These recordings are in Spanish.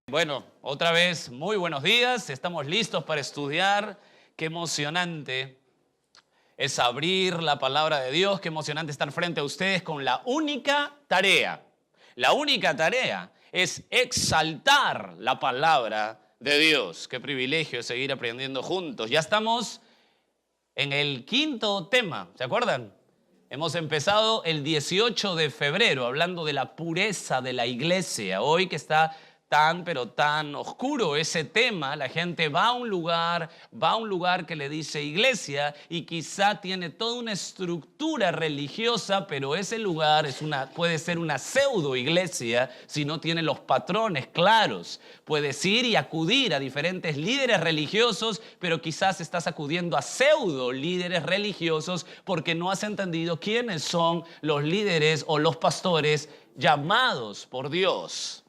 Bueno, otra vez, muy buenos días. Estamos listos para estudiar. Qué emocionante es abrir la palabra de Dios. Qué emocionante estar frente a ustedes con la única tarea. La única tarea es exaltar la palabra de Dios. Qué privilegio seguir aprendiendo juntos. Ya estamos en el quinto tema, ¿se acuerdan? Hemos empezado el 18 de febrero hablando de la pureza de la iglesia. Hoy que está pero tan oscuro ese tema, la gente va a un lugar que le dice iglesia y quizá tiene toda una estructura religiosa, pero ese lugar puede ser una pseudo iglesia si no tiene los patrones claros. Puedes ir y acudir a diferentes líderes religiosos, pero quizás estás acudiendo a pseudo líderes religiosos porque no has entendido quiénes son los líderes o los pastores llamados por Dios.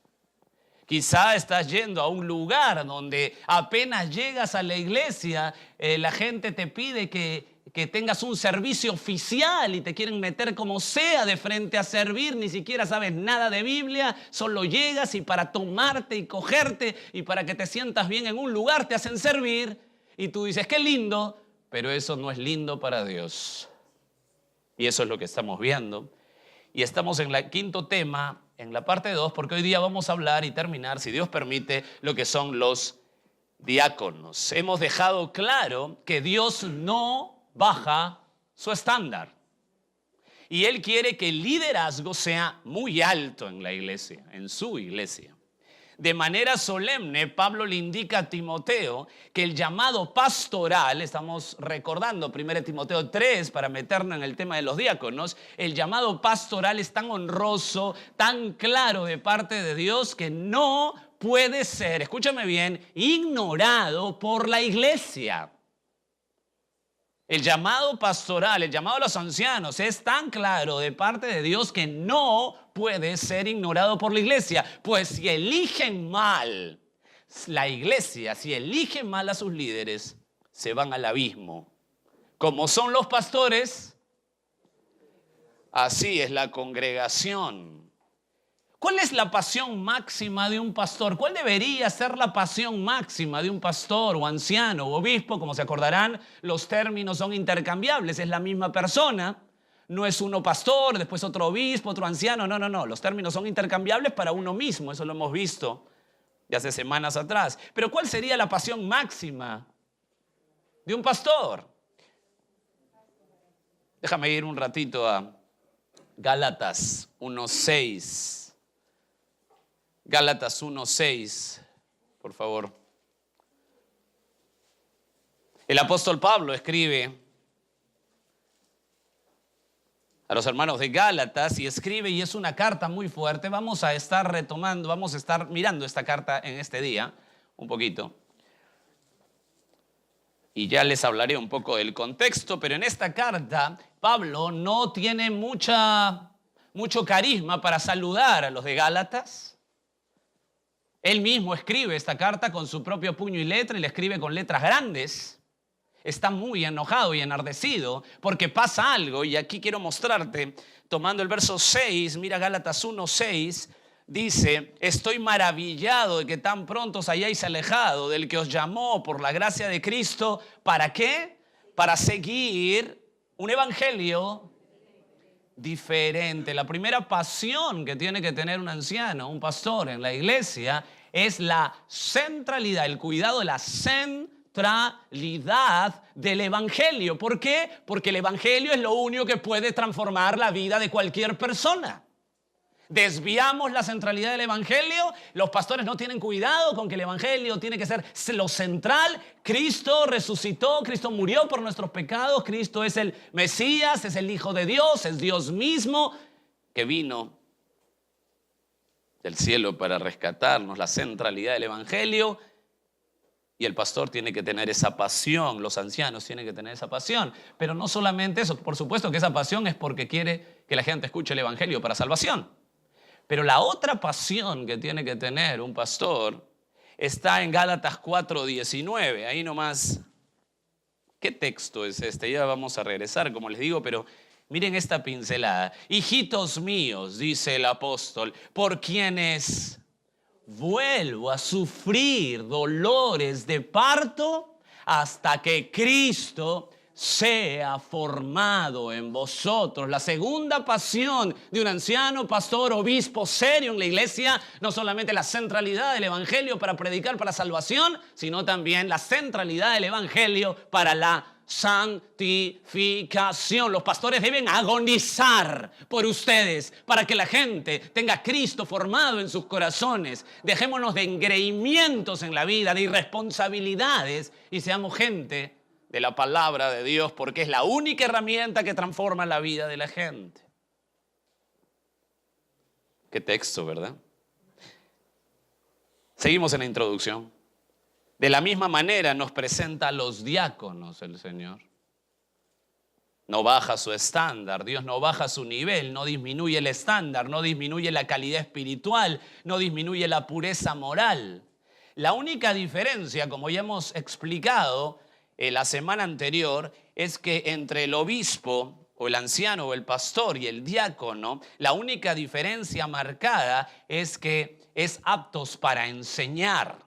Quizá estás yendo a un lugar donde apenas llegas a la iglesia, la gente te pide que tengas un servicio oficial y te quieren meter como sea de frente a servir. Ni siquiera sabes nada de Biblia, solo llegas y para tomarte y cogerte y para que te sientas bien en un lugar te hacen servir. Y tú dices, qué lindo, pero eso no es lindo para Dios. Y eso es lo que estamos viendo. Y estamos en el quinto tema, en la parte 2, porque hoy día vamos a hablar y terminar, si Dios permite, lo que son los diáconos. Hemos dejado claro que Dios no baja su estándar. Y Él quiere que el liderazgo sea muy alto en la iglesia, en su iglesia. De manera solemne, Pablo le indica a Timoteo que el llamado pastoral, estamos recordando 1 Timoteo 3 para meternos en el tema de los diáconos, el llamado pastoral es tan honroso, tan claro de parte de Dios que no puede ser, escúchame bien, ignorado por la iglesia. El llamado pastoral, el llamado a los ancianos es tan claro de parte de Dios que no puede ser ignorado por la iglesia. Pues si eligen mal la iglesia, si eligen mal a sus líderes, se van al abismo. Como son los pastores, así es la congregación. ¿Cuál es la pasión máxima de un pastor? ¿Cuál debería ser la pasión máxima de un pastor o anciano o obispo? Como se acordarán, los términos son intercambiables, es la misma persona. No es uno pastor, después otro obispo, otro anciano. No. Los términos son intercambiables para uno mismo. Eso lo hemos visto ya hace semanas atrás. Pero ¿cuál sería la pasión máxima de un pastor? Déjame ir un ratito a Gálatas 1:6. Gálatas 1:6, por favor. El apóstol Pablo escribe a los hermanos de Gálatas y es una carta muy fuerte. Vamos a estar mirando esta carta en este día, un poquito. Y ya les hablaré un poco del contexto, pero en esta carta Pablo no tiene mucho carisma para saludar a los de Gálatas. Él mismo escribe esta carta con su propio puño y letra y la escribe con letras grandes. Está muy enojado y enardecido porque pasa algo y aquí quiero mostrarte, tomando el verso 6, mira Gálatas 1:6, dice, estoy maravillado de que tan pronto os hayáis alejado del que os llamó por la gracia de Cristo. ¿Para qué? Para seguir un evangelio diferente. La primera pasión que tiene que tener un anciano, un pastor en la iglesia, es la centralidad, el cuidado de la centralidad del evangelio. ¿Por qué? Porque el evangelio es lo único que puede transformar la vida de cualquier persona. Desviamos la centralidad del evangelio, los pastores no tienen cuidado con que el evangelio tiene que ser lo central. Cristo resucitó, Cristo murió por nuestros pecados, Cristo es el Mesías, es el Hijo de Dios, es Dios mismo que vino del cielo para rescatarnos, la centralidad del evangelio. Y el pastor tiene que tener esa pasión, los ancianos tienen que tener esa pasión. Pero no solamente eso, por supuesto que esa pasión es porque quiere que la gente escuche el evangelio para salvación. Pero la otra pasión que tiene que tener un pastor está en Gálatas 4:19. Ahí nomás, ¿qué texto es este? Ya vamos a regresar, como les digo, pero Miren esta pincelada. Hijitos míos, dice el apóstol, por quienes vuelvo a sufrir dolores de parto hasta que Cristo sea formado en vosotros. La segunda pasión de un anciano, pastor, obispo serio en la iglesia, no solamente la centralidad del evangelio para predicar para salvación, sino también la centralidad del evangelio para la santificación. Los pastores deben agonizar por ustedes para que la gente tenga a Cristo formado en sus corazones. Dejémonos de engreimientos en la vida, de irresponsabilidades y seamos gente de la palabra de Dios, porque es la única herramienta que transforma la vida de la gente. Qué texto, ¿verdad? Seguimos en la introducción. De la misma manera nos presenta a los diáconos el Señor. No baja su estándar, Dios no baja su nivel, no disminuye el estándar, no disminuye la calidad espiritual, no disminuye la pureza moral. La única diferencia, como ya hemos explicado la semana anterior, es que entre el obispo o el anciano o el pastor y el diácono, la única diferencia marcada es que es aptos para enseñar.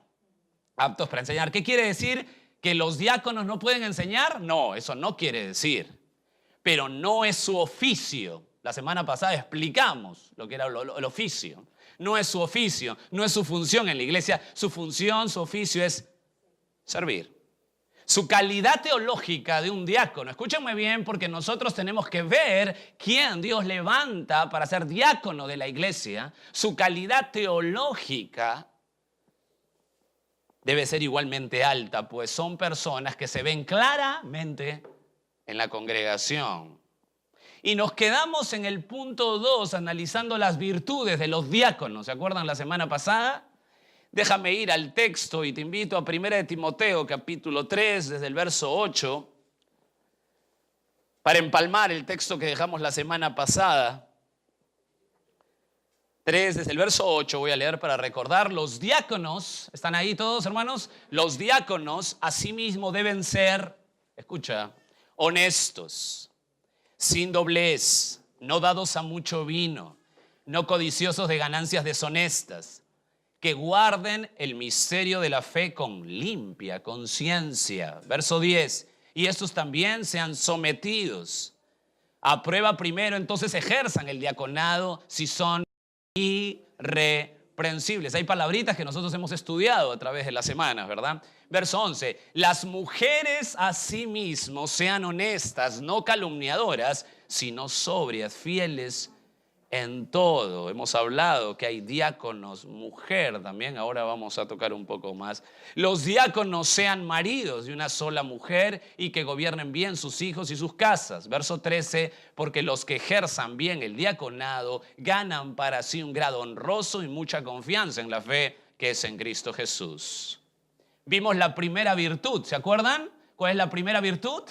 Aptos para enseñar. ¿Qué quiere decir? ¿Que los diáconos no pueden enseñar? No, eso no quiere decir. Pero no es su oficio. La semana pasada explicamos lo que era el oficio. No es su oficio, no es su función en la iglesia. Su función, su oficio es servir. Su calidad teológica de un diácono, escúchenme bien, porque nosotros tenemos que ver quién Dios levanta para ser diácono de la iglesia. Su calidad teológica debe ser igualmente alta, pues son personas que se ven claramente en la congregación. Y nos quedamos en el punto 2 analizando las virtudes de los diáconos. ¿Se acuerdan la semana pasada? Déjame ir al texto y te invito a 1 de Timoteo, capítulo 3, desde el verso 8, para empalmar el texto que dejamos la semana pasada. 3, desde el verso 8, voy a leer para recordar. Los diáconos, ¿están ahí todos, hermanos? Los diáconos asimismo deben ser, escucha, honestos, sin doblez, no dados a mucho vino, no codiciosos de ganancias deshonestas, que guarden el misterio de la fe con limpia conciencia. Verso 10, y estos también sean sometidos a prueba primero, entonces ejerzan el diaconado si son irreprensibles. Hay palabritas que nosotros hemos estudiado a través de las semanas, ¿verdad? Verso 11, las mujeres asimismo sean honestas, no calumniadoras, sino sobrias, fieles en todo. Hemos hablado que hay diáconos, mujer también, ahora vamos a tocar un poco más. Los diáconos sean maridos de una sola mujer y que gobiernen bien sus hijos y sus casas. Verso 13, porque los que ejerzan bien el diaconado ganan para sí un grado honroso y mucha confianza en la fe que es en Cristo Jesús. Vimos la primera virtud, ¿se acuerdan? ¿Cuál es la primera virtud?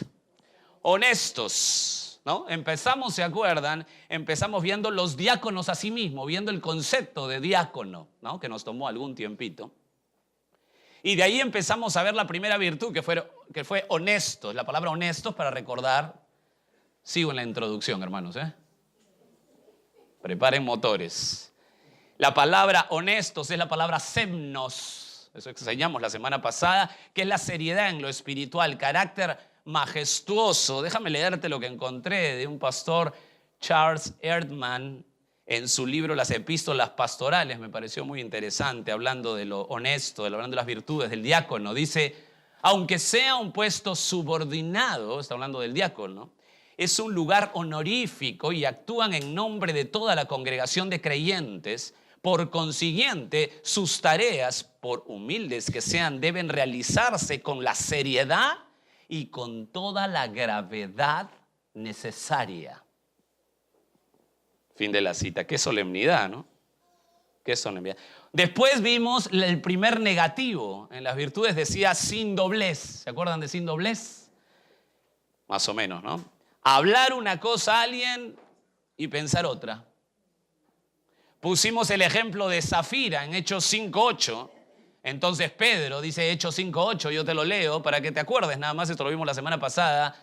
Honestos. ¿No? Empezamos, ¿se acuerdan? Empezamos viendo los diáconos a sí mismos, viendo el concepto de diácono, ¿no? Que nos tomó algún tiempito. Y de ahí empezamos a ver la primera virtud, que fue honestos. La palabra honestos, para recordar, sigo en la introducción, hermanos, Preparen motores. La palabra honestos es la palabra semnos, eso enseñamos la semana pasada, que es la seriedad en lo espiritual, carácter majestuoso. Déjame leerte lo que encontré de un pastor, Charles Erdman, en su libro Las Epístolas Pastorales. Me pareció muy interesante, hablando de lo honesto, hablando de las virtudes del diácono. Dice, aunque sea un puesto subordinado, está hablando del diácono, es un lugar honorífico y actúan en nombre de toda la congregación de creyentes. Por consiguiente, sus tareas, por humildes que sean, deben realizarse con la seriedad y con toda la gravedad necesaria. Fin de la cita. Qué solemnidad, ¿no? Qué solemnidad. Después vimos el primer negativo. En las virtudes decía sin doblez. ¿Se acuerdan de sin doblez? Más o menos, ¿no? Hablar una cosa a alguien y pensar otra. Pusimos el ejemplo de Zafira en Hechos 5:8. Entonces Pedro dice Hechos 5:8, yo te lo leo para que te acuerdes, nada más, esto lo vimos la semana pasada.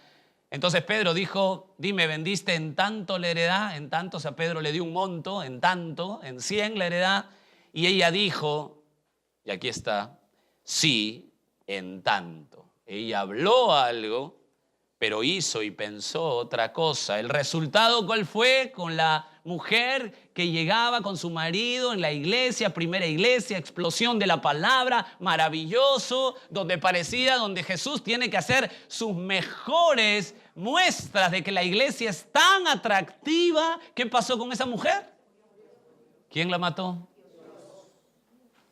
Entonces Pedro dijo, dime, ¿vendiste en tanto la heredad? En tanto, o sea, Pedro le dio un monto, en tanto, en 100 la heredad. Y ella dijo, y aquí está, sí, en tanto. Ella habló algo, pero hizo y pensó otra cosa. ¿El resultado cuál fue? Con la mujer que llegaba con su marido en la iglesia, primera iglesia, explosión de la palabra, maravilloso, donde Jesús tiene que hacer sus mejores muestras de que la iglesia es tan atractiva. ¿Qué pasó con esa mujer? ¿Quién la mató?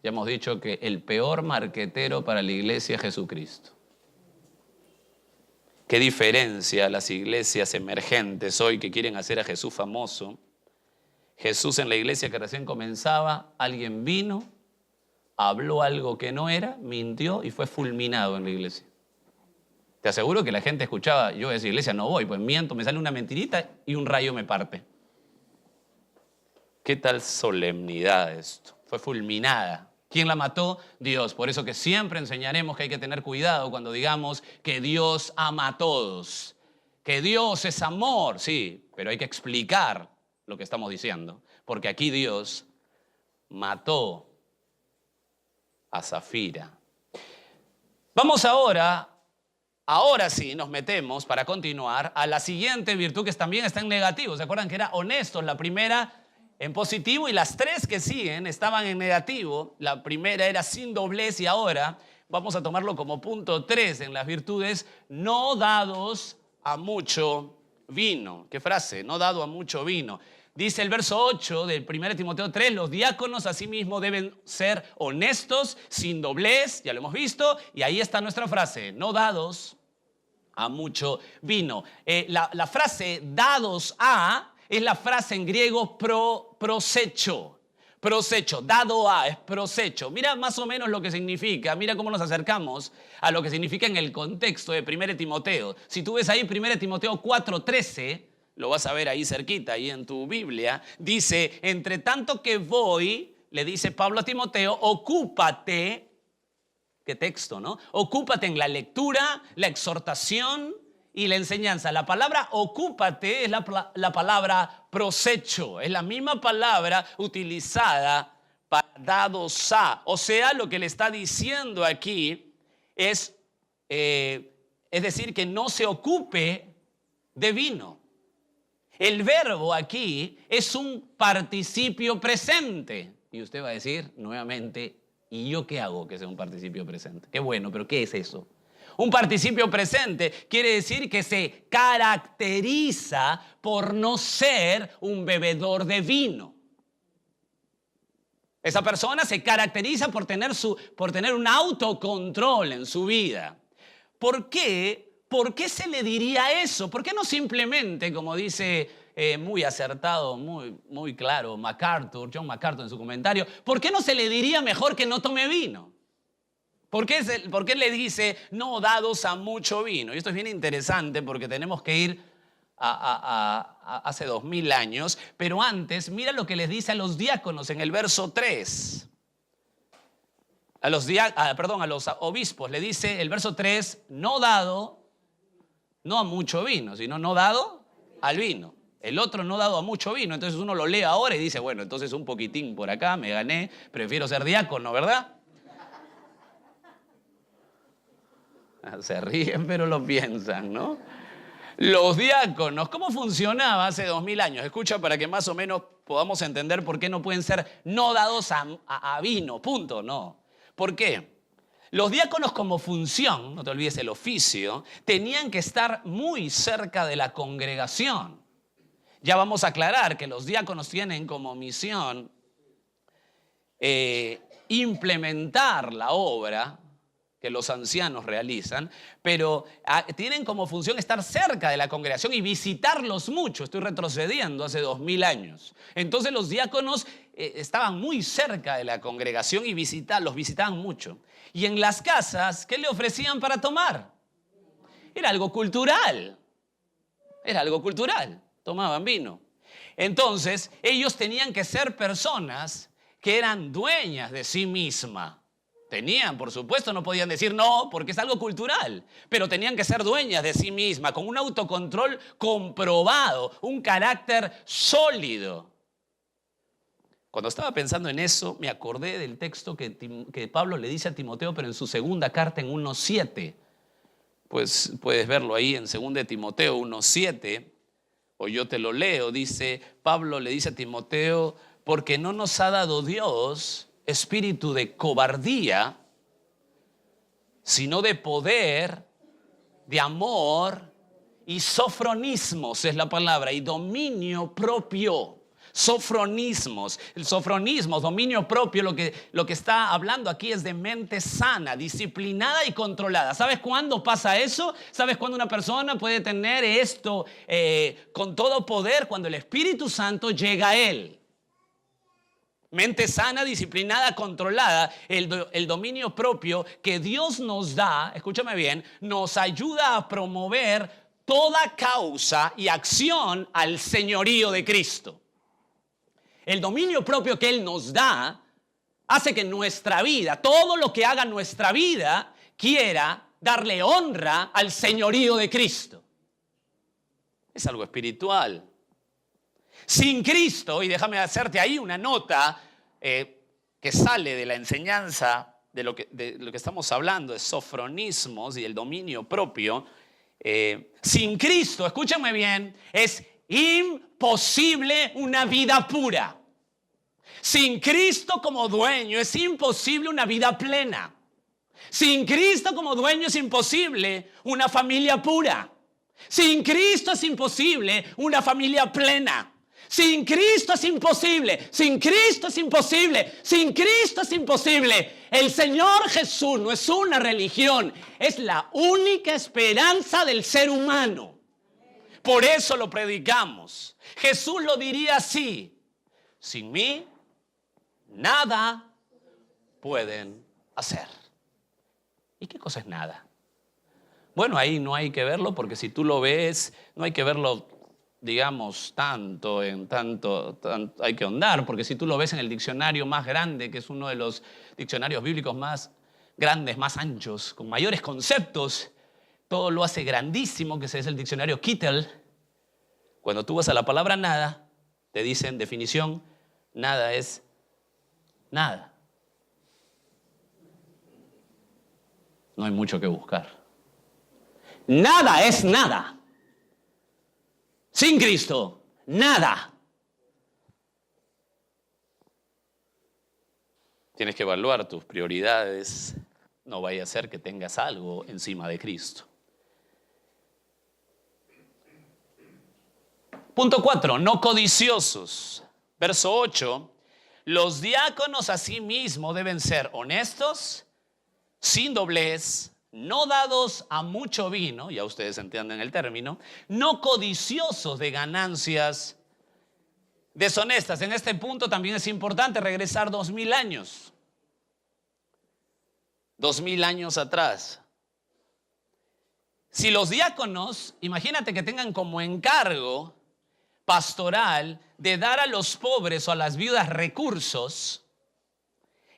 Ya hemos dicho que el peor marquetero para la iglesia es Jesucristo. ¿Qué diferencia las iglesias emergentes hoy que quieren hacer a Jesús famoso? Jesús en la iglesia que recién comenzaba, alguien vino, habló algo que no era, mintió y fue fulminado en la iglesia. Te aseguro que la gente escuchaba, yo a esa iglesia no voy, pues miento, me sale una mentirita y un rayo me parte. ¿Qué tal solemnidad esto? Fue fulminada. ¿Quién la mató? Dios. Por eso que siempre enseñaremos que hay que tener cuidado cuando digamos que Dios ama a todos. Que Dios es amor, sí, pero hay que explicar lo que estamos diciendo. Porque aquí Dios mató a Zafira. Vamos ahora sí nos metemos para continuar a la siguiente virtud que también está en negativo. ¿Se acuerdan que era honestos? La primera en positivo y las tres que siguen estaban en negativo. La primera era sin doblez y ahora vamos a tomarlo como punto 3 en las virtudes, no dados a mucho vino. ¿Qué frase? No dado a mucho vino. Dice el verso 8 del 1 Timoteo 3, los diáconos asimismo deben ser honestos, sin doblez, ya lo hemos visto, y ahí está nuestra frase, no dados a mucho vino. La frase dados a es la frase en griego prosecho. Prosecho, dado a, es prosecho. Mira más o menos lo que significa, mira cómo nos acercamos a lo que significa en el contexto de 1 Timoteo. Si tú ves ahí 1 Timoteo 4:13, lo vas a ver ahí cerquita, ahí en tu Biblia, dice, entre tanto que voy, le dice Pablo a Timoteo, ocúpate, qué texto, ¿no? Ocúpate en la lectura, la exhortación y la enseñanza. La palabra ocúpate es la palabra prosecho. Es la misma palabra utilizada para dados a. O sea, lo que le está diciendo aquí es decir, que no se ocupe de vino. El verbo aquí es un participio presente. Y usted va a decir nuevamente, ¿y yo qué hago que sea un participio presente? Qué bueno, pero ¿qué es eso? Un participio presente quiere decir que se caracteriza por no ser un bebedor de vino. Esa persona se caracteriza por tener un autocontrol en su vida. ¿Por qué? ¿Por qué se le diría eso? ¿Por qué no simplemente, como dice muy acertado, muy claro John MacArthur en su comentario, ¿por qué no se le diría mejor que no tome vino? ¿Por qué le dice no dados a mucho vino? Y esto es bien interesante porque tenemos que ir a hace 2000 años, pero antes mira lo que les dice a los diáconos en el verso 3. A los obispos le dice el verso 3, no dado, no a mucho vino, sino no dado al vino. El otro no dado a mucho vino, entonces uno lo lee ahora y dice, bueno, entonces un poquitín por acá, me gané, prefiero ser diácono, ¿verdad? Se ríen, pero lo piensan, ¿no? Los diáconos, ¿cómo funcionaba hace 2000 años? Escucha para que más o menos podamos entender por qué no pueden ser no dados a vino, punto, no. ¿Por qué? Los diáconos como función, no te olvides el oficio, tenían que estar muy cerca de la congregación. Ya vamos a aclarar que los diáconos tienen como misión implementar la obra que los ancianos realizan, pero tienen como función estar cerca de la congregación y visitarlos mucho. Estoy retrocediendo hace 2000 años. Entonces los diáconos estaban muy cerca de la congregación y los visitaban mucho. Y en las casas, ¿qué le ofrecían para tomar? Era algo cultural. Tomaban vino. Entonces ellos tenían que ser personas que eran dueñas de sí mismas. Tenían, por supuesto, no podían decir no, porque es algo cultural, pero tenían que ser dueñas de sí mismas, con un autocontrol comprobado, un carácter sólido. Cuando estaba pensando en eso, me acordé del texto que Pablo le dice a Timoteo, pero en su segunda carta en 1:7. Pues puedes verlo ahí en 2 Timoteo 1:7, o yo te lo leo. Dice, Pablo le dice a Timoteo, porque no nos ha dado Dios espíritu de cobardía, sino de poder, de amor y sofronismos, es la palabra, y dominio propio. Sofronismos. El sofronismo, dominio propio, lo que está hablando aquí es de mente sana, disciplinada y controlada. ¿Sabes cuándo pasa eso? ¿Sabes cuándo una persona puede tener esto con todo poder? Cuando el Espíritu Santo llega a él. Mente sana, disciplinada, controlada. El dominio propio que Dios nos da, escúchame bien, nos ayuda a promover toda causa y acción al señorío de Cristo. El dominio propio que Él nos da hace que nuestra vida, todo lo que haga nuestra vida, quiera darle honra al señorío de Cristo. Es algo espiritual. Sin Cristo, y déjame hacerte ahí una nota que sale de la enseñanza de lo que estamos hablando, de sofronismos y el dominio propio. Sin Cristo, escúchame bien, es imposible una vida pura. Sin Cristo como dueño es imposible una vida plena. Sin Cristo como dueño es imposible una familia pura. Sin Cristo es imposible una familia plena. Sin Cristo es imposible. Sin Cristo es imposible. Sin Cristo es imposible. El Señor Jesús no es una religión, es la única esperanza del ser humano. Por eso lo predicamos. Jesús lo diría así: sin mí nada pueden hacer. ¿Y qué cosa es nada? Bueno, ahí no hay que verlo, porque si tú lo ves, no hay que verlo, digamos, tanto hay que ahondar, porque si tú lo ves en el diccionario más grande, que es uno de los diccionarios bíblicos más grandes, más anchos, con mayores conceptos, todo lo hace grandísimo, que es el diccionario Kittel. Cuando tú vas a la palabra nada, te dicen definición, nada es nada. No hay mucho que buscar. Nada es nada. Sin Cristo, nada. Tienes que evaluar tus prioridades. No vaya a ser que tengas algo encima de Cristo. Punto 4, no codiciosos. Verso 8, los diáconos asimismo deben ser honestos, sin doblez, no dados a mucho vino, ya ustedes entienden el término, no codiciosos de ganancias deshonestas. En este punto también es importante regresar 2000 años. 2000 años atrás. Si los diáconos, imagínate que tengan como encargo pastoral de dar a los pobres o a las viudas recursos,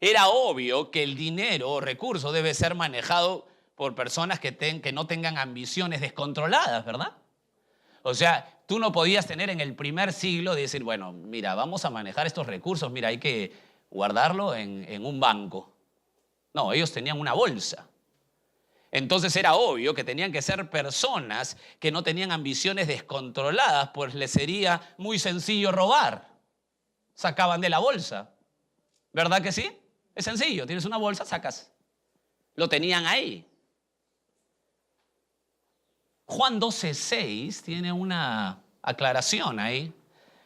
era obvio que el dinero o recurso debe ser manejado por personas que no tengan ambiciones descontroladas, ¿verdad? O sea, tú no podías tener en el primer siglo de decir, bueno, mira, vamos a manejar estos recursos, mira, hay que guardarlo en un banco. No, ellos tenían una bolsa. Entonces era obvio que tenían que ser personas que no tenían ambiciones descontroladas, pues les sería muy sencillo robar. Sacaban de la bolsa. ¿Verdad que sí? Es sencillo, tienes una bolsa, sacas. Lo tenían ahí. Juan 12:6 tiene una aclaración ahí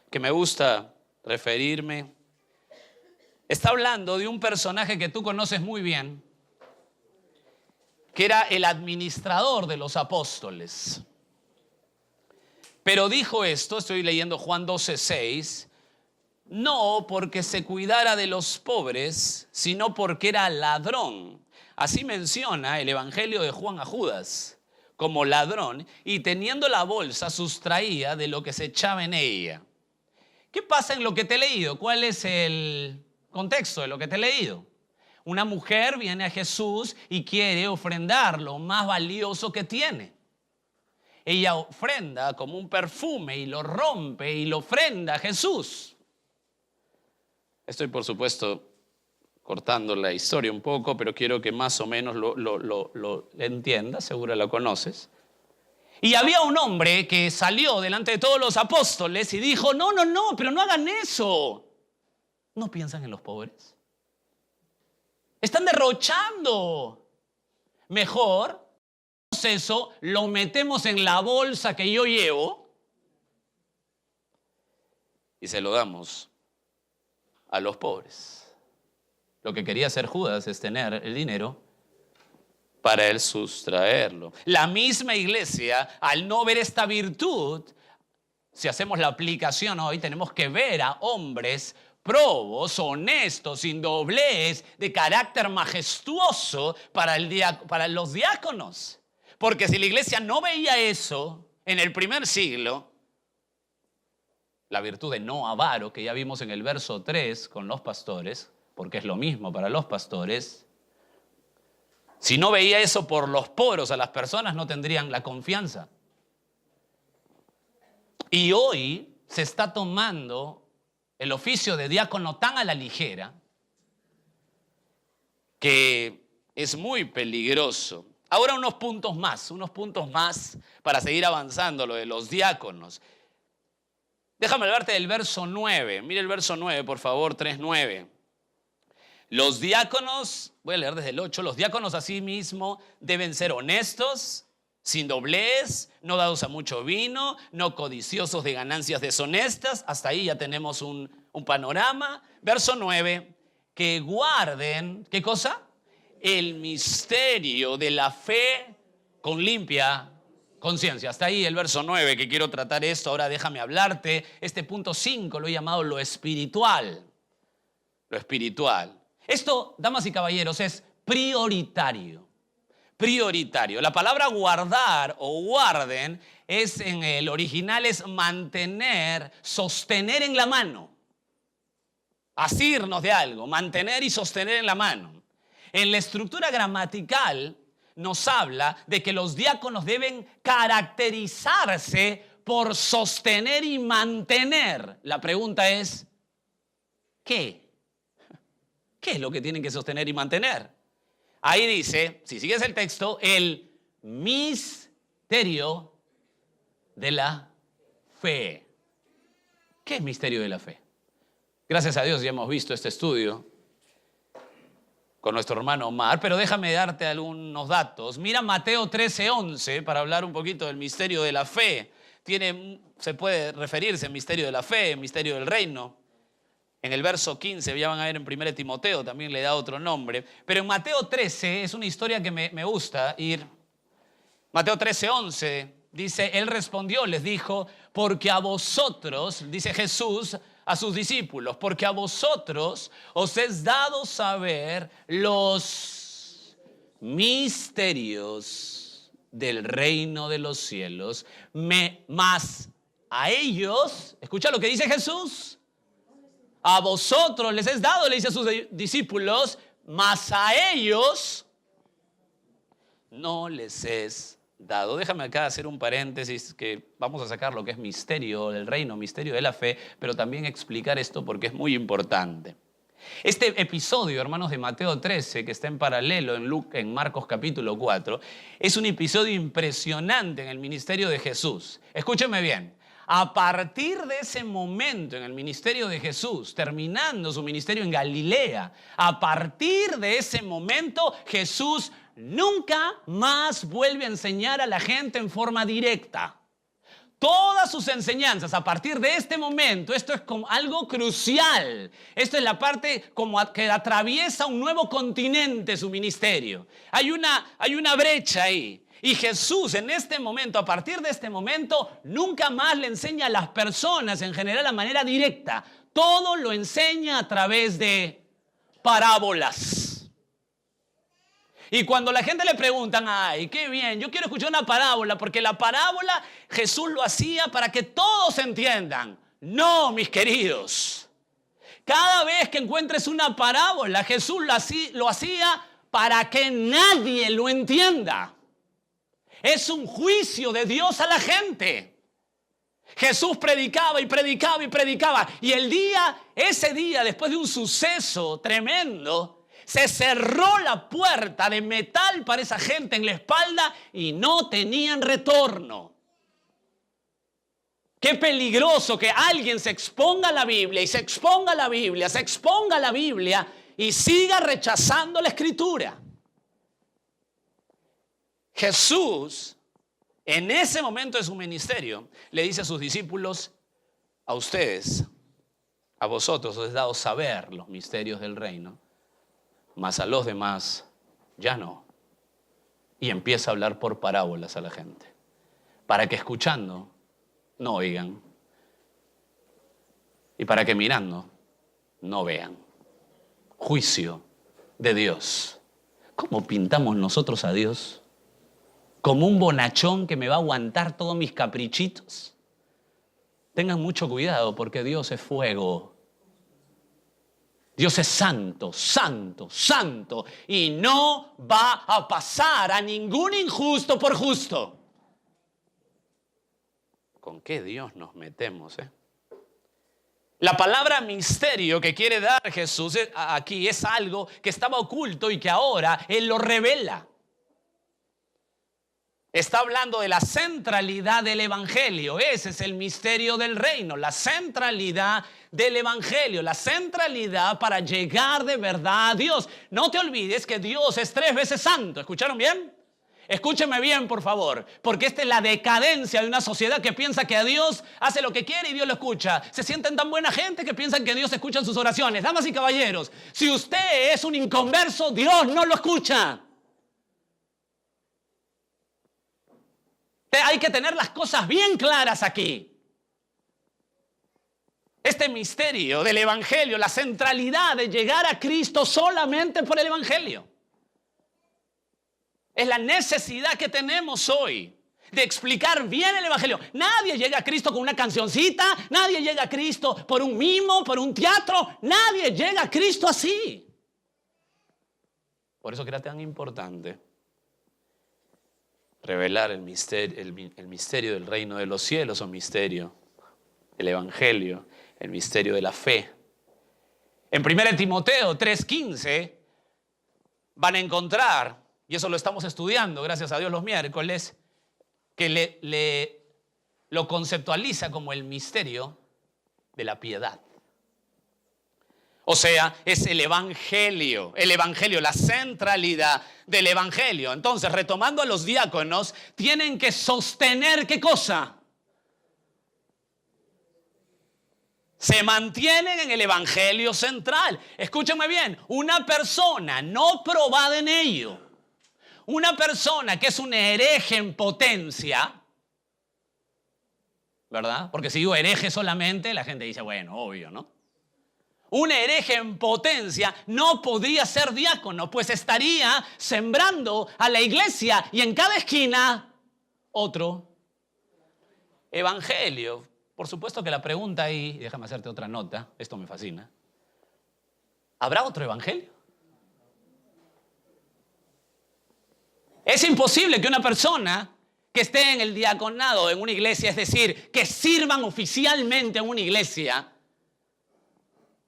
que me gusta referirme. Está hablando de un personaje que tú conoces muy bien, que era el administrador de los apóstoles. Pero dijo esto, estoy leyendo Juan 12:6, no porque se cuidara de los pobres, sino porque era ladrón. Así menciona el Evangelio de Juan a Judas como ladrón, y teniendo la bolsa sustraía de lo que se echaba en ella. ¿Qué pasa en lo que te he leído? ¿Cuál es el contexto de lo que te he leído? Una mujer viene a Jesús y quiere ofrendar lo más valioso que tiene. Ella ofrenda como un perfume y lo rompe y lo ofrenda a Jesús. Estoy, por supuesto, cortando la historia un poco, pero quiero que más o menos lo entiendas, seguro lo conoces. Y había un hombre que salió delante de todos los apóstoles y dijo, no, pero no hagan eso. ¿No piensan en los pobres? Están derrochando. Mejor, eso lo metemos en la bolsa que yo llevo y se lo damos a los pobres. Lo que quería hacer Judas es tener el dinero para él sustraerlo. La misma iglesia, al no ver esta virtud, si hacemos la aplicación hoy, tenemos que ver a hombres probos, honestos, sin doblez, de carácter majestuoso para los diáconos. Porque si la iglesia no veía eso en el primer siglo, la virtud de no avaro, que ya vimos en el verso 3 con los pastores, porque es lo mismo para los pastores, si no veía eso por los poros a las personas, no tendrían la confianza. Y hoy se está tomando el oficio de diácono tan a la ligera que es muy peligroso. Ahora unos puntos más para seguir avanzando lo de los diáconos. Déjame hablarte del verso 9. Mire el verso 9, por favor, 3:9. Los diáconos, voy a leer desde el 8, los diáconos asimismo deben ser honestos, sin doblez, no dados a mucho vino, no codiciosos de ganancias deshonestas. Hasta ahí ya tenemos un panorama. Verso 9, que guarden, ¿qué cosa? El misterio de la fe con limpia conciencia. Hasta ahí el verso 9 que quiero tratar esto. Ahora déjame hablarte. Este punto 5 lo he llamado lo espiritual. Lo espiritual. Esto, damas y caballeros, es prioritario. Prioritario. La palabra guardar o guarden es en el original es mantener, sostener en la mano. Asirnos de algo, mantener y sostener en la mano. En la estructura gramatical nos habla de que los diáconos deben caracterizarse por sostener y mantener. La pregunta es, ¿qué? ¿Qué es lo que tienen que sostener y mantener? Ahí dice, si sigues el texto, el misterio de la fe. ¿Qué es misterio de la fe? Gracias a Dios ya hemos visto este estudio con nuestro hermano Omar, pero déjame darte algunos datos. Mira Mateo 13:11 para hablar un poquito del misterio de la fe. Se puede referirse al misterio de la fe, misterio del reino. En el verso 15, ya van a ver en 1 Timoteo, también le da otro nombre. Pero en Mateo 13 es una historia que me gusta ir. Mateo 13:11 dice, él respondió, les dijo, porque a vosotros, dice Jesús a sus discípulos, porque a vosotros os es dado saber los misterios del reino de los cielos, mas a ellos, escucha lo que dice Jesús, a vosotros les es dado, le dice a sus discípulos, mas a ellos no les es dado. Déjame acá hacer un paréntesis que vamos a sacar lo que es misterio del reino, misterio de la fe, pero también explicar esto porque es muy importante. Este episodio, hermanos, de Mateo 13, que está en paralelo en Marcos capítulo 4, es un episodio impresionante en el ministerio de Jesús. Escúchenme bien. A partir de ese momento en el ministerio de Jesús, terminando su ministerio en Galilea, a partir de ese momento Jesús nunca más vuelve a enseñar a la gente en forma directa. Todas sus enseñanzas a partir de este momento, esto es como algo crucial. Esto es la parte como que atraviesa un nuevo continente su ministerio. Hay una brecha ahí. Y Jesús en este momento, a partir de este momento, nunca más le enseña a las personas en general de manera directa. Todo lo enseña a través de parábolas. Y cuando la gente le preguntan, ay, qué bien, yo quiero escuchar una parábola, porque la parábola Jesús lo hacía para que todos entiendan. No, mis queridos. Cada vez que encuentres una parábola, Jesús lo hacía para que nadie lo entienda. Es un juicio de Dios a la gente. Jesús predicaba y predicaba y predicaba. Y ese día, después de un suceso tremendo, se cerró la puerta de metal para esa gente en la espalda y no tenían retorno. Qué peligroso que alguien se exponga a la Biblia y se exponga a la Biblia, se exponga a la Biblia y siga rechazando la Escritura. Jesús, en ese momento de su ministerio, le dice a sus discípulos: a ustedes, a vosotros os he dado saber los misterios del reino, mas a los demás ya no. Y empieza a hablar por parábolas a la gente, para que escuchando no oigan, y para que mirando no vean. Juicio de Dios. ¿Cómo pintamos nosotros a Dios? ¿Como un bonachón que me va a aguantar todos mis caprichitos? Tengan mucho cuidado, porque Dios es fuego. Dios es santo, santo, santo, y no va a pasar a ningún injusto por justo. ¿Con qué Dios nos metemos, La palabra misterio que quiere dar Jesús aquí es algo que estaba oculto y que ahora Él lo revela. Está hablando de la centralidad del Evangelio. Ese es el misterio del reino, la centralidad del Evangelio, la centralidad para llegar de verdad a Dios. No te olvides que Dios es 3 veces santo. ¿Escucharon bien? Escúcheme bien, por favor, porque esta es la decadencia de una sociedad que piensa que a Dios hace lo que quiere y Dios lo escucha. Se sienten tan buena gente que piensan que Dios escucha sus oraciones. Damas y caballeros, si usted es un inconverso, Dios no lo escucha. Hay que tener las cosas bien claras aquí. Este misterio del Evangelio, la centralidad de llegar a Cristo solamente por el Evangelio, es la necesidad que tenemos hoy de explicar bien el Evangelio. Nadie llega a Cristo con una cancioncita, nadie llega a Cristo por un mimo, por un teatro, nadie llega a Cristo así. Por eso que era tan importante revelar el misterio del reino de los cielos, o misterio, el Evangelio, el misterio de la fe. En 1 Timoteo 3:15 van a encontrar, y eso lo estamos estudiando, gracias a Dios, los miércoles, que lo conceptualiza como el misterio de la piedad. O sea, es el Evangelio, la centralidad del Evangelio. Entonces, retomando a los diáconos, tienen que sostener ¿qué cosa? Se mantienen en el Evangelio central. Escúchenme bien, una persona no probada en ello, una persona que es un hereje en potencia, ¿verdad? Porque si digo hereje solamente, la gente dice, bueno, obvio, ¿no? Un hereje en potencia no podría ser diácono, pues estaría sembrando a la iglesia y en cada esquina otro evangelio. Por supuesto que la pregunta ahí, déjame hacerte otra nota, esto me fascina. ¿Habrá otro evangelio? Es imposible que una persona que esté en el diaconado en una iglesia, es decir, que sirvan oficialmente en una iglesia,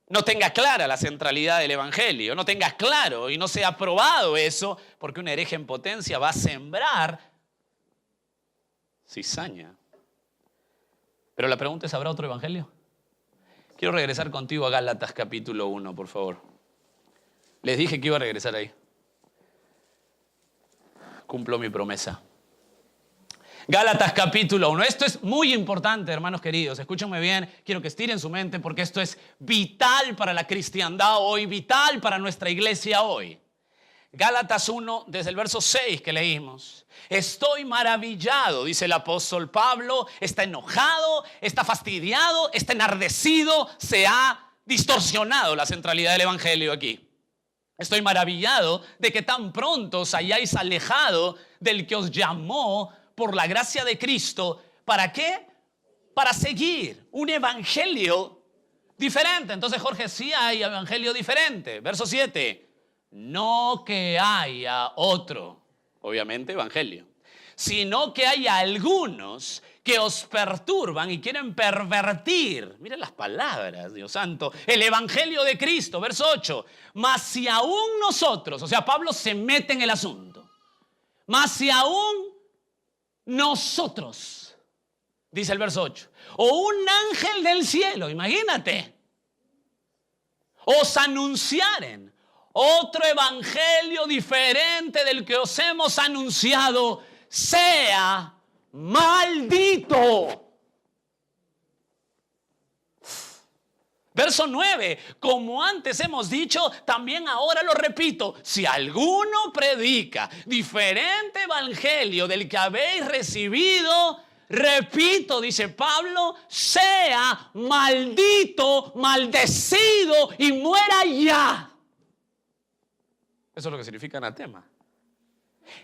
no tenga clara la centralidad del evangelio, no tenga claro y no sea aprobado eso, porque un hereje en potencia va a sembrar cizaña. Pero la pregunta es, ¿habrá otro evangelio? Quiero regresar contigo a Gálatas capítulo 1, por favor. Les dije que iba a regresar ahí. Cumplo mi promesa. Gálatas capítulo 1. Esto es muy importante, hermanos queridos. Escúchenme bien. Quiero que estiren su mente porque esto es vital para la cristiandad hoy, vital para nuestra iglesia hoy. Gálatas 1, desde el verso 6 que leímos. Estoy maravillado, dice el apóstol Pablo. Está enojado, está fastidiado, está enardecido. Se ha distorsionado la centralidad del evangelio aquí. Estoy maravillado de que tan pronto os hayáis alejado del que os llamó por la gracia de Cristo. ¿Para qué? Para seguir un evangelio diferente. Entonces, Jorge, sí hay evangelio diferente. Verso 7. No que haya otro, obviamente, evangelio, sino que hay algunos que os perturban y quieren pervertir, miren las palabras, Dios santo, el evangelio de Cristo, verso 8. Mas si aún nosotros, o sea, Pablo se mete en el asunto, mas si aún nosotros, dice el verso 8, o un ángel del cielo, imagínate, os anunciaren otro evangelio diferente del que os hemos anunciado, sea maldito. Verso 9, como antes hemos dicho, también ahora lo repito, si alguno predica diferente evangelio del que habéis recibido, repito, dice Pablo, sea maldito, maldecido y muera ya. Eso es lo que significa anatema.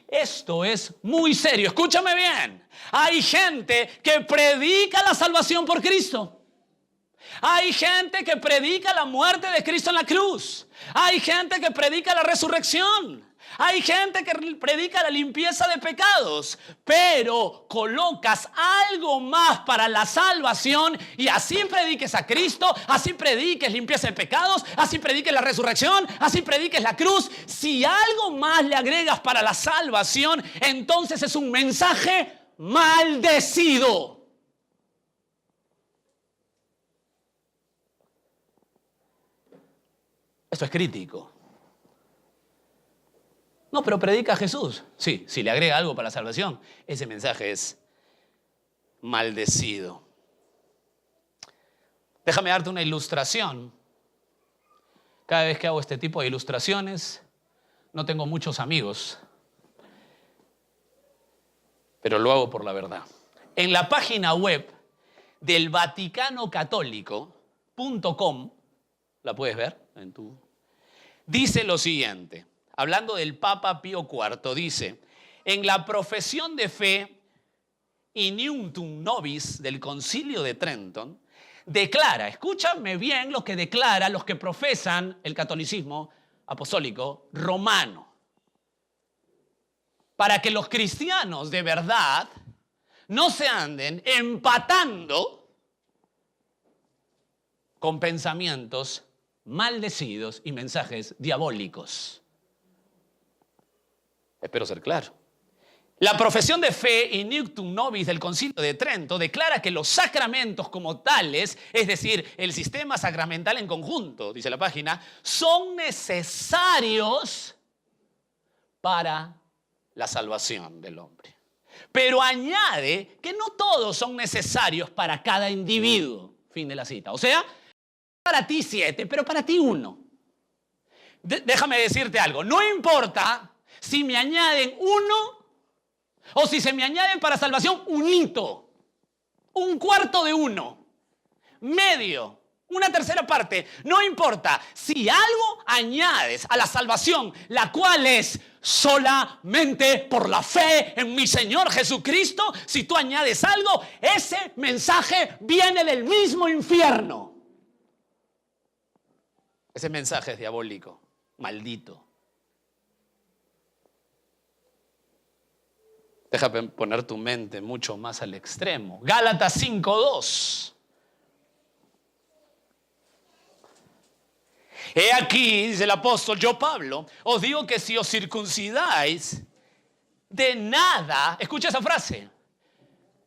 Esto es muy serio, escúchame bien. Hay gente que predica la salvación por Cristo. Hay gente que predica la muerte de Cristo en la cruz. Hay gente que predica la resurrección. Hay gente que predica la limpieza de pecados, pero colocas algo más para la salvación y así prediques a Cristo, así prediques limpieza de pecados, así prediques la resurrección, así prediques la cruz. Si algo más le agregas para la salvación, entonces es un mensaje maldecido. Esto es crítico. No, pero predica a Jesús. Sí, si le agrega algo para la salvación, ese mensaje es maldecido. Déjame darte una ilustración. Cada vez que hago este tipo de ilustraciones, no tengo muchos amigos, pero lo hago por la verdad. En la página web del vaticanocatólico.com, la puedes ver en tu... Dice lo siguiente, hablando del Papa Pío IV, dice, en la profesión de fe Iniuntum Nobis del Concilio de Trenton, declara, escúchame bien lo que declara los que profesan el catolicismo apostólico romano, para que los cristianos de verdad no se anden empatando con pensamientos maldecidos y mensajes diabólicos. Espero ser claro. La profesión de fe Iniuntum Nobis del Concilio de Trento declara que los sacramentos como tales, es decir, el sistema sacramental en conjunto, dice la página, son necesarios para la salvación del hombre. Pero añade que no todos son necesarios para cada individuo. Fin de la cita. O sea, para ti 7, pero para ti 1. Déjame decirte algo. No importa si me añaden 1 o si se me añaden para salvación un hito, un cuarto de 1, medio, una tercera parte. No importa. Si algo añades a la salvación, la cual es solamente por la fe en mi Señor Jesucristo, si tú añades algo, ese mensaje viene del mismo infierno. Ese mensaje es diabólico, maldito. Déjame poner tu mente mucho más al extremo. Gálatas 5:2. He aquí, dice el apóstol, yo Pablo, os digo que si os circuncidáis, de nada, escucha esa frase,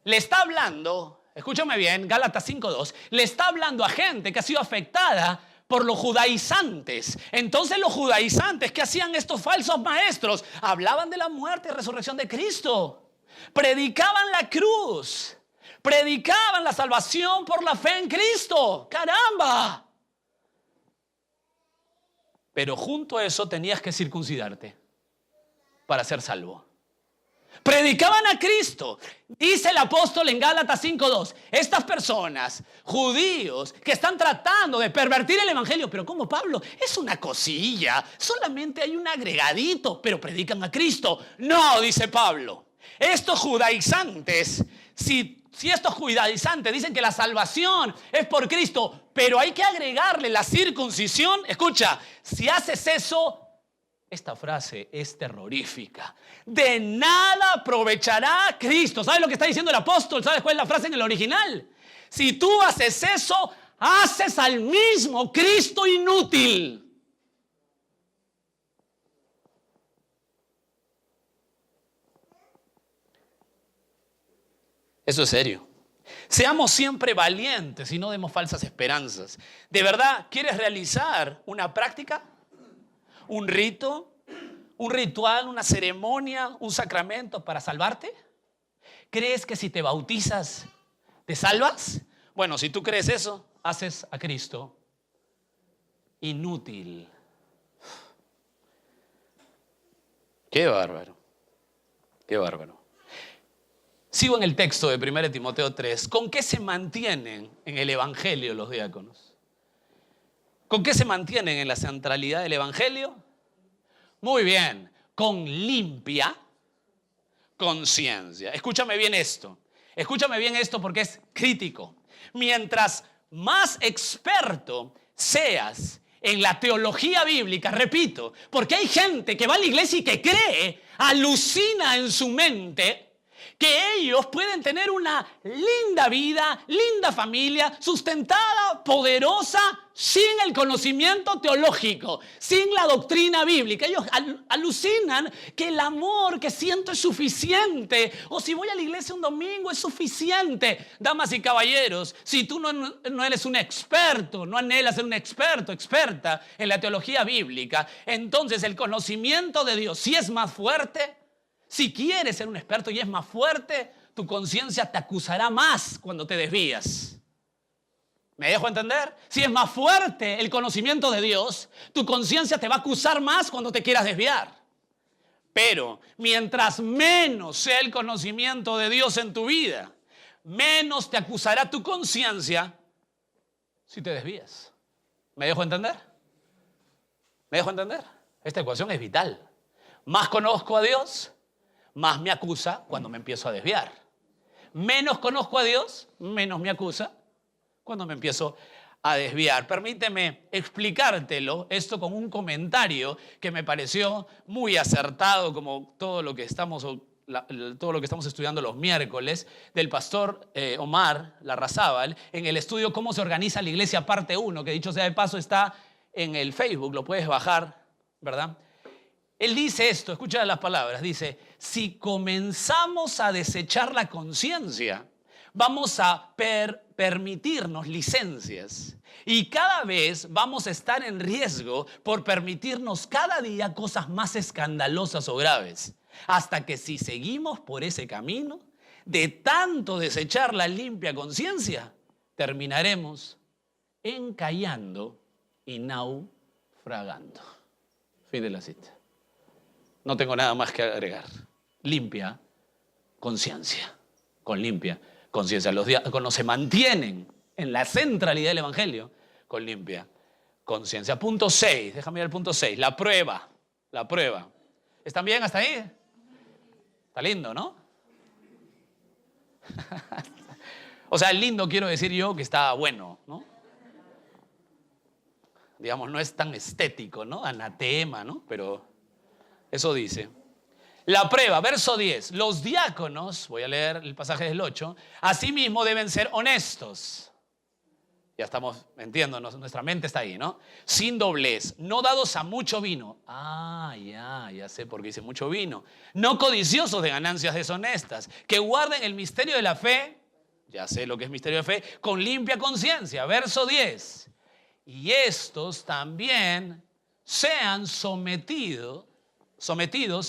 le está hablando, escúchame bien, Gálatas 5:2, le está hablando a gente que ha sido afectada por los judaizantes. Entonces los judaizantes, ¿qué hacían estos falsos maestros? Hablaban de la muerte y resurrección de Cristo. Predicaban la cruz. Predicaban la salvación por la fe en Cristo. ¡Caramba! Pero junto a eso tenías que circuncidarte para ser salvo. Predicaban a Cristo. Dice el apóstol en Gálatas 5:2. Estas personas, judíos, que están tratando de pervertir el evangelio. Pero ¿cómo, Pablo? Es una cosilla. Solamente hay un agregadito, pero predican a Cristo. No, dice Pablo. Estos judaizantes, si si estos judaizantes dicen que la salvación es por Cristo, pero hay que agregarle la circuncisión, escucha, si haces eso, esta frase es terrorífica. De nada aprovechará Cristo. ¿Sabes lo que está diciendo el apóstol? ¿Sabes cuál es la frase en el original? Si tú haces eso, haces al mismo Cristo inútil. Eso es serio. Seamos siempre valientes y no demos falsas esperanzas. ¿De verdad quieres realizar una práctica? ¿Un rito? ¿Un ritual? ¿Una ceremonia? ¿Un sacramento para salvarte? ¿Crees que si te bautizas te salvas? Bueno, si tú crees eso, haces a Cristo inútil. Qué bárbaro. Qué bárbaro. Sigo en el texto de 1 Timoteo 3. ¿Con qué se mantienen en el Evangelio los diáconos? ¿Con qué se mantienen en la centralidad del Evangelio? Muy bien, con limpia conciencia. Escúchame bien esto. Escúchame bien esto porque es crítico. Mientras más experto seas en la teología bíblica, repito, porque hay gente que va a la iglesia y que cree, alucina en su mente que ellos pueden tener una linda vida, linda familia, sustentada, poderosa, sin el conocimiento teológico, sin la doctrina bíblica. Ellos alucinan que el amor que siento es suficiente, o si voy a la iglesia un domingo es suficiente. Damas y caballeros, si tú no eres un experto, no anhelas ser un experto, experta en la teología bíblica, entonces el conocimiento de Dios, si es más fuerte, si quieres ser un experto y es más fuerte, tu conciencia te acusará más cuando te desvías. ¿Me dejo entender? Si es más fuerte el conocimiento de Dios, tu conciencia te va a acusar más cuando te quieras desviar. Pero mientras menos sea el conocimiento de Dios en tu vida, menos te acusará tu conciencia si te desvías. ¿Me dejo entender? ¿Me dejo entender? Esta ecuación es vital. Más conozco a Dios, más me acusa cuando me empiezo a desviar. Menos conozco a Dios, menos me acusa cuando me empiezo a desviar. Permíteme explicártelo esto con un comentario que me pareció muy acertado, como todo lo que estamos estudiando los miércoles, del pastor Omar Larrazábal, en el estudio Cómo se organiza la iglesia, parte 1, que dicho sea de paso está en el Facebook, lo puedes bajar, ¿verdad? Él dice esto, escucha las palabras, dice, si comenzamos a desechar la conciencia, vamos a permitirnos licencias y cada vez vamos a estar en riesgo por permitirnos cada día cosas más escandalosas o graves, hasta que si seguimos por ese camino, de tanto desechar la limpia conciencia, terminaremos encallando y naufragando. Fin de la cita. No tengo nada más que agregar. Limpia conciencia. Con limpia conciencia. Los diáconos se mantienen en la centralidad del Evangelio con limpia conciencia. Punto 6. Déjame ver el punto 6. La prueba. La prueba. ¿Están bien hasta ahí? Está lindo, ¿no? O sea, lindo quiero decir yo que está bueno, ¿no? Digamos, no es tan estético, ¿no? Anatema, ¿no? Pero eso dice. La prueba, verso 10. Los diáconos, voy a leer el pasaje del 8, asimismo deben ser honestos. Ya estamos, entiendo, nuestra mente está ahí, ¿no? Sin doblez, no dados a mucho vino. Ya sé por qué dice mucho vino. No codiciosos de ganancias deshonestas, que guarden el misterio de la fe, ya sé lo que es misterio de fe, con limpia conciencia. Verso 10. Y estos también sean sometidos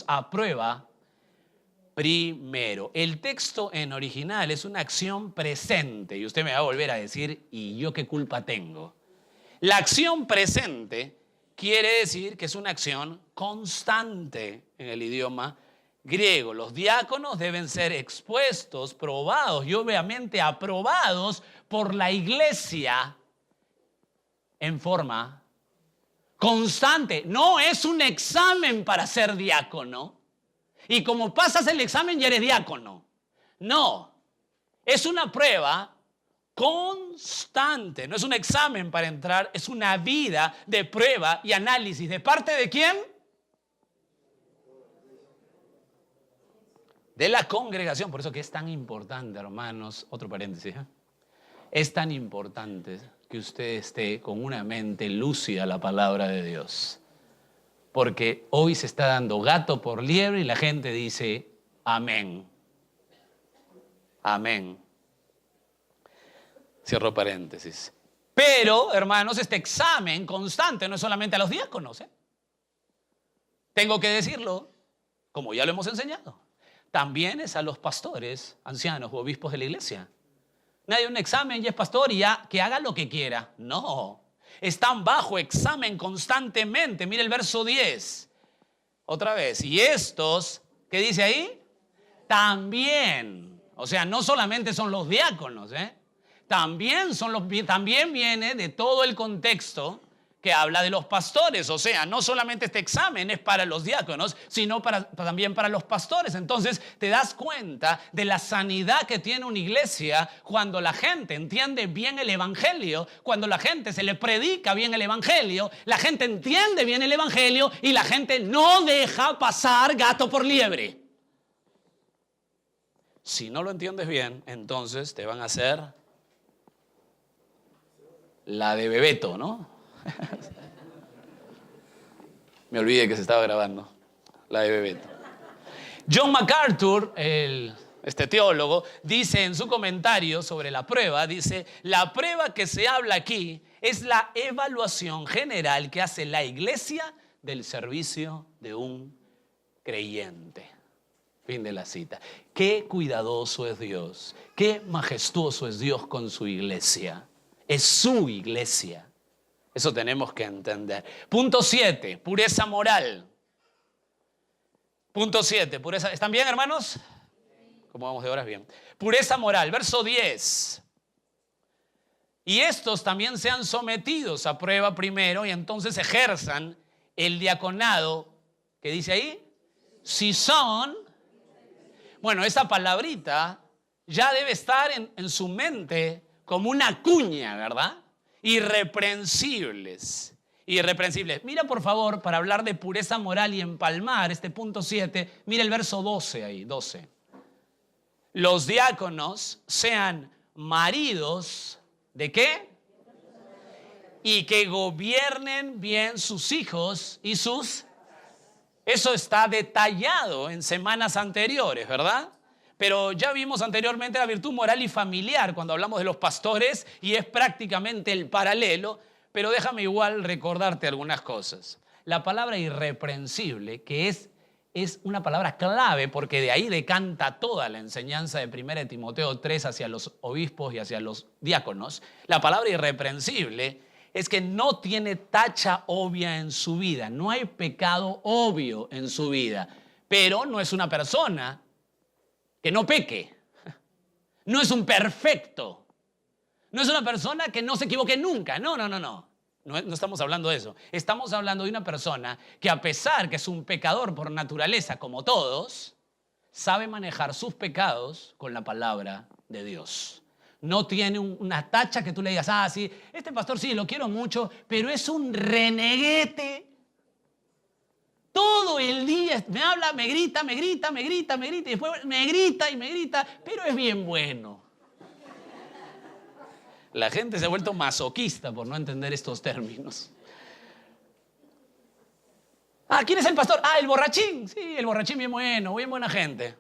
a prueba primero. El texto en original es una acción presente y usted me va a volver a decir, ¿y yo qué culpa tengo? La acción presente quiere decir que es una acción constante en el idioma griego. Los diáconos deben ser expuestos, probados y obviamente aprobados por la iglesia en forma constante. No es un examen para ser diácono y como pasas el examen ya eres diácono. No, Es una prueba constante, no es un examen para entrar, es una vida de prueba y análisis. ¿De parte de quién? De la congregación. Por eso que es tan importante, hermanos, otro paréntesis, es tan importante que usted esté con una mente lúcida a la palabra de Dios. Porque hoy se está dando gato por liebre y la gente dice amén. Amén. Cierro paréntesis. Pero, hermanos, este examen constante no es solamente a los diáconos. Tengo que decirlo, como ya lo hemos enseñado. También es a los pastores, ancianos o obispos de la iglesia. Nadie un examen y es pastor y ya que haga lo que quiera. No. Están bajo examen constantemente. Mire el verso 10. Otra vez. Y estos, ¿qué dice ahí? También. O sea, no solamente son los diáconos, También viene de todo el contexto que habla de los pastores. O sea, no solamente este examen es para los diáconos, sino también para los pastores. Entonces, te das cuenta de la sanidad que tiene una iglesia cuando la gente entiende bien el evangelio, cuando la gente se le predica bien el evangelio, la gente entiende bien el evangelio y la gente no deja pasar gato por liebre. Si no lo entiendes bien, entonces te van a hacer la de Bebeto, ¿no? Me olvidé que se estaba grabando. La de Bebeto. John MacArthur, este teólogo, dice en su comentario sobre la prueba, dice, la prueba que se habla aquí es la evaluación general que hace la iglesia del servicio de un creyente. Fin de la cita. Qué cuidadoso es Dios, qué majestuoso es Dios con su iglesia. Es su iglesia. Eso tenemos que entender. Punto 7, pureza moral. Punto 7, pureza. ¿Están bien, hermanos? ¿Cómo vamos de horas? Bien. Pureza moral, verso 10. Y estos también sean sometidos a prueba primero y entonces ejerzan el diaconado. ¿Qué dice ahí? Si son... Bueno, esa palabrita ya debe estar en su mente como una cuña, ¿verdad? Irreprensibles. Mira, por favor, para hablar de pureza moral y empalmar este punto 7, mira el verso 12 ahí, 12. Los diáconos sean maridos, ¿de qué? Y que gobiernen bien sus hijos y sus... Eso está detallado en semanas anteriores, ¿verdad? Pero ya vimos anteriormente la virtud moral y familiar cuando hablamos de los pastores y es prácticamente el paralelo, pero déjame igual recordarte algunas cosas. La palabra irreprensible, que es una palabra clave porque de ahí decanta toda la enseñanza de 1 Timoteo 3 hacia los obispos y hacia los diáconos. La palabra irreprensible es que no tiene tacha obvia en su vida, no hay pecado obvio en su vida, pero no es una persona que no peque, no es un perfecto, no es una persona que no se equivoque nunca, no estamos hablando de eso, estamos hablando de una persona que a pesar que es un pecador por naturaleza como todos, sabe manejar sus pecados con la palabra de Dios. No tiene una tacha que tú le digas, sí, este pastor sí, lo quiero mucho, pero es un reneguete. Todo el día me habla, me grita, y después me grita, pero es bien bueno. La gente se ha vuelto masoquista por no entender estos términos. ¿Quién es el pastor? El borrachín. Sí, el borrachín bien bueno, bien buena gente.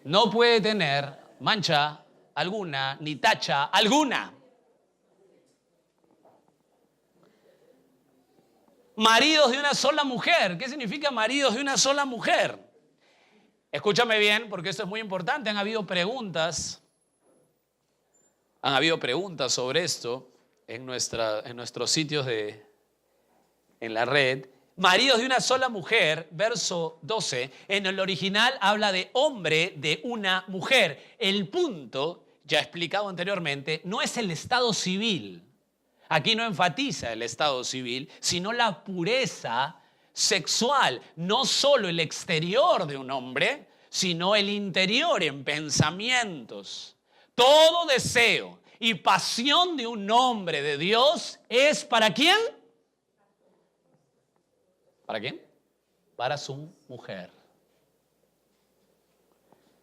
No puede tener mancha alguna, ni tacha alguna. Maridos de una sola mujer. ¿Qué significa maridos de una sola mujer? Escúchame bien, porque esto es muy importante. Han habido preguntas sobre esto en nuestros sitios en la red. Maridos de una sola mujer, verso 12, en el original habla de hombre de una mujer. El punto, ya explicado anteriormente, no es el estado civil. Aquí no enfatiza el estado civil, sino la pureza sexual. No solo el exterior de un hombre, sino el interior en pensamientos. Todo deseo y pasión de un hombre de Dios es ¿para quién? ¿Para quién? Para su mujer.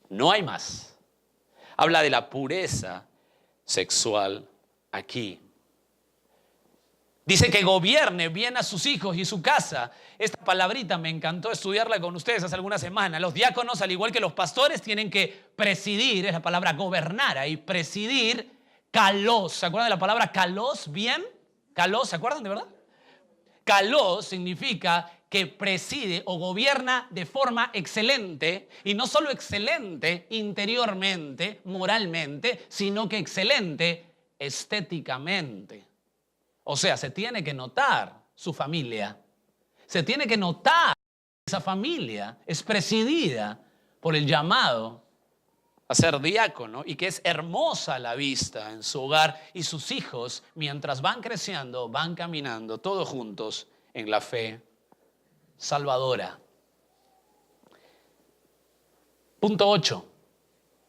No hay más. Habla de la pureza sexual aquí. Dice que gobierne bien a sus hijos y su casa. Esta palabrita me encantó estudiarla con ustedes hace algunas semanas. Los diáconos, al igual que los pastores, tienen que presidir, es la palabra gobernar ahí, presidir, kalos. ¿Se acuerdan de la palabra kalos? ¿Bien? Kalos, ¿se acuerdan de verdad? Kalos significa que preside o gobierna de forma excelente, y no solo excelente interiormente, moralmente, sino que excelente estéticamente. O sea, se tiene que notar su familia. Se tiene que notar que esa familia es presidida por el llamado a ser diácono y que es hermosa a la vista en su hogar y sus hijos, mientras van creciendo, van caminando todos juntos en la fe salvadora. Punto 8.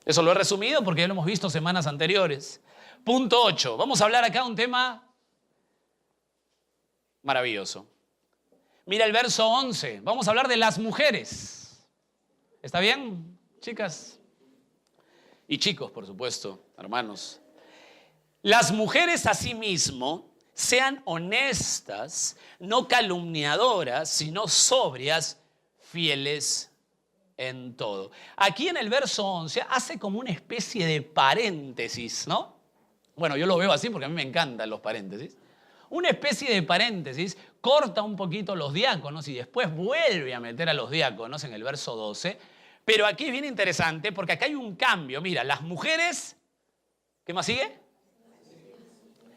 Eso lo he resumido porque ya lo hemos visto semanas anteriores. Punto 8. Vamos a hablar acá un tema maravilloso. Mira el verso 11. Vamos a hablar de las mujeres. ¿Está bien, chicas? Y chicos, por supuesto, hermanos. Las mujeres asimismo sean honestas, no calumniadoras, sino sobrias, fieles en todo. Aquí en el verso 11 hace como una especie de paréntesis, ¿no? Bueno, yo lo veo así porque a mí me encantan los paréntesis. Una especie de paréntesis, corta un poquito los diáconos y después vuelve a meter a los diáconos en el verso 12. Pero aquí es bien interesante porque acá hay un cambio. Mira, las mujeres, ¿qué más sigue?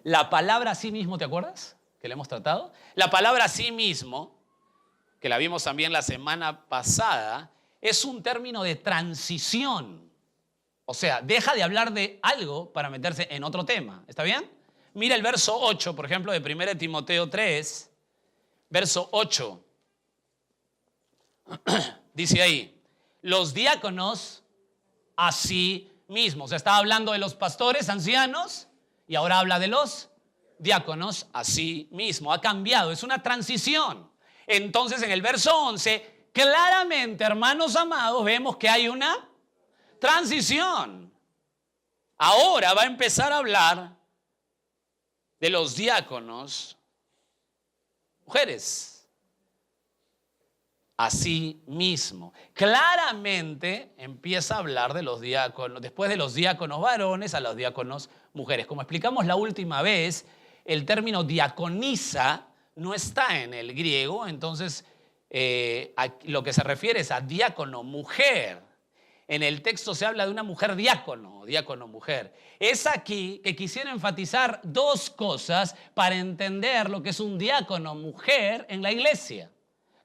La palabra sí mismo, ¿te acuerdas? Que la hemos tratado. La palabra sí mismo, que la vimos también la semana pasada, es un término de transición. O sea, deja de hablar de algo para meterse en otro tema. ¿Está bien? Mira el verso 8, por ejemplo, de 1 Timoteo 3, verso 8. Dice ahí, los diáconos a sí mismos. O sea, estaba hablando de los pastores ancianos y ahora habla de los diáconos a sí mismos. Ha cambiado, es una transición. Entonces, en el verso 11, claramente, hermanos amados, vemos que hay una transición. Ahora va a empezar a hablar de los diáconos, mujeres, así mismo. Claramente empieza a hablar de los diáconos, después de los diáconos varones a los diáconos mujeres. Como explicamos la última vez, el término diaconisa no está en el griego, entonces lo que se refiere es a diácono, mujer. En el texto se habla de una mujer diácono, diácono mujer. Es aquí que quisiera enfatizar dos cosas para entender lo que es un diácono mujer en la iglesia.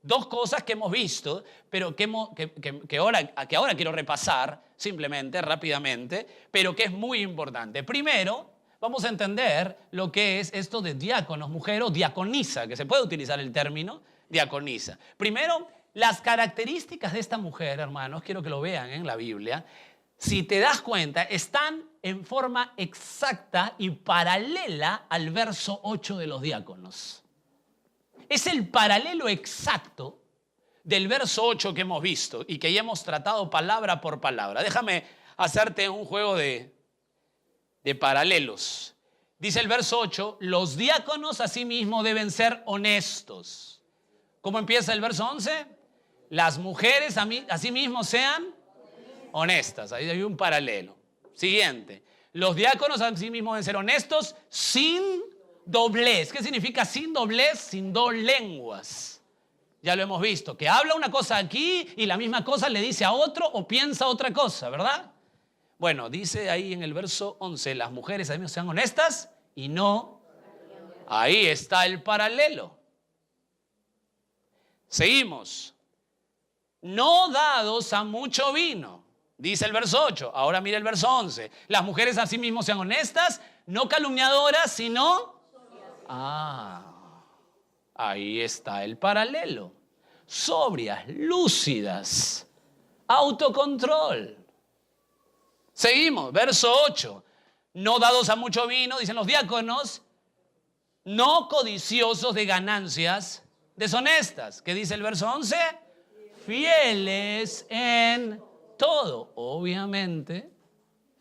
Dos cosas que hemos visto, pero que ahora quiero repasar simplemente, rápidamente, pero que es muy importante. Primero, vamos a entender lo que es esto de diáconos mujer o diaconisa, que se puede utilizar el término diaconisa. Primero, las características de esta mujer, hermanos, quiero que lo vean en la Biblia. Si te das cuenta, están en forma exacta y paralela al verso 8 de los diáconos. Es el paralelo exacto del verso 8 que hemos visto y que ya hemos tratado palabra por palabra. Déjame hacerte un juego de paralelos. Dice el verso 8, los diáconos asimismo deben ser honestos. ¿Cómo empieza el verso 11? Las mujeres asimismo sean honestas. Ahí hay un paralelo. Siguiente. Los diáconos asimismo deben ser honestos sin doblez. ¿Qué significa sin doblez? Sin dos lenguas. Ya lo hemos visto. Que habla una cosa aquí y la misma cosa le dice a otro o piensa otra cosa, ¿verdad? Bueno, dice ahí en el verso 11, las mujeres asimismo sean honestas y no. Ahí está el paralelo. Seguimos. No dados a mucho vino, dice el verso 8. Ahora mira el verso 11. Las mujeres asimismo sean honestas, no calumniadoras, sino... ahí está el paralelo. Sobrias, lúcidas autocontrol. Seguimos, verso 8. No dados a mucho vino, dicen los diáconos, no codiciosos de ganancias deshonestas. ¿Qué dice el verso 11? Fieles en todo. Obviamente,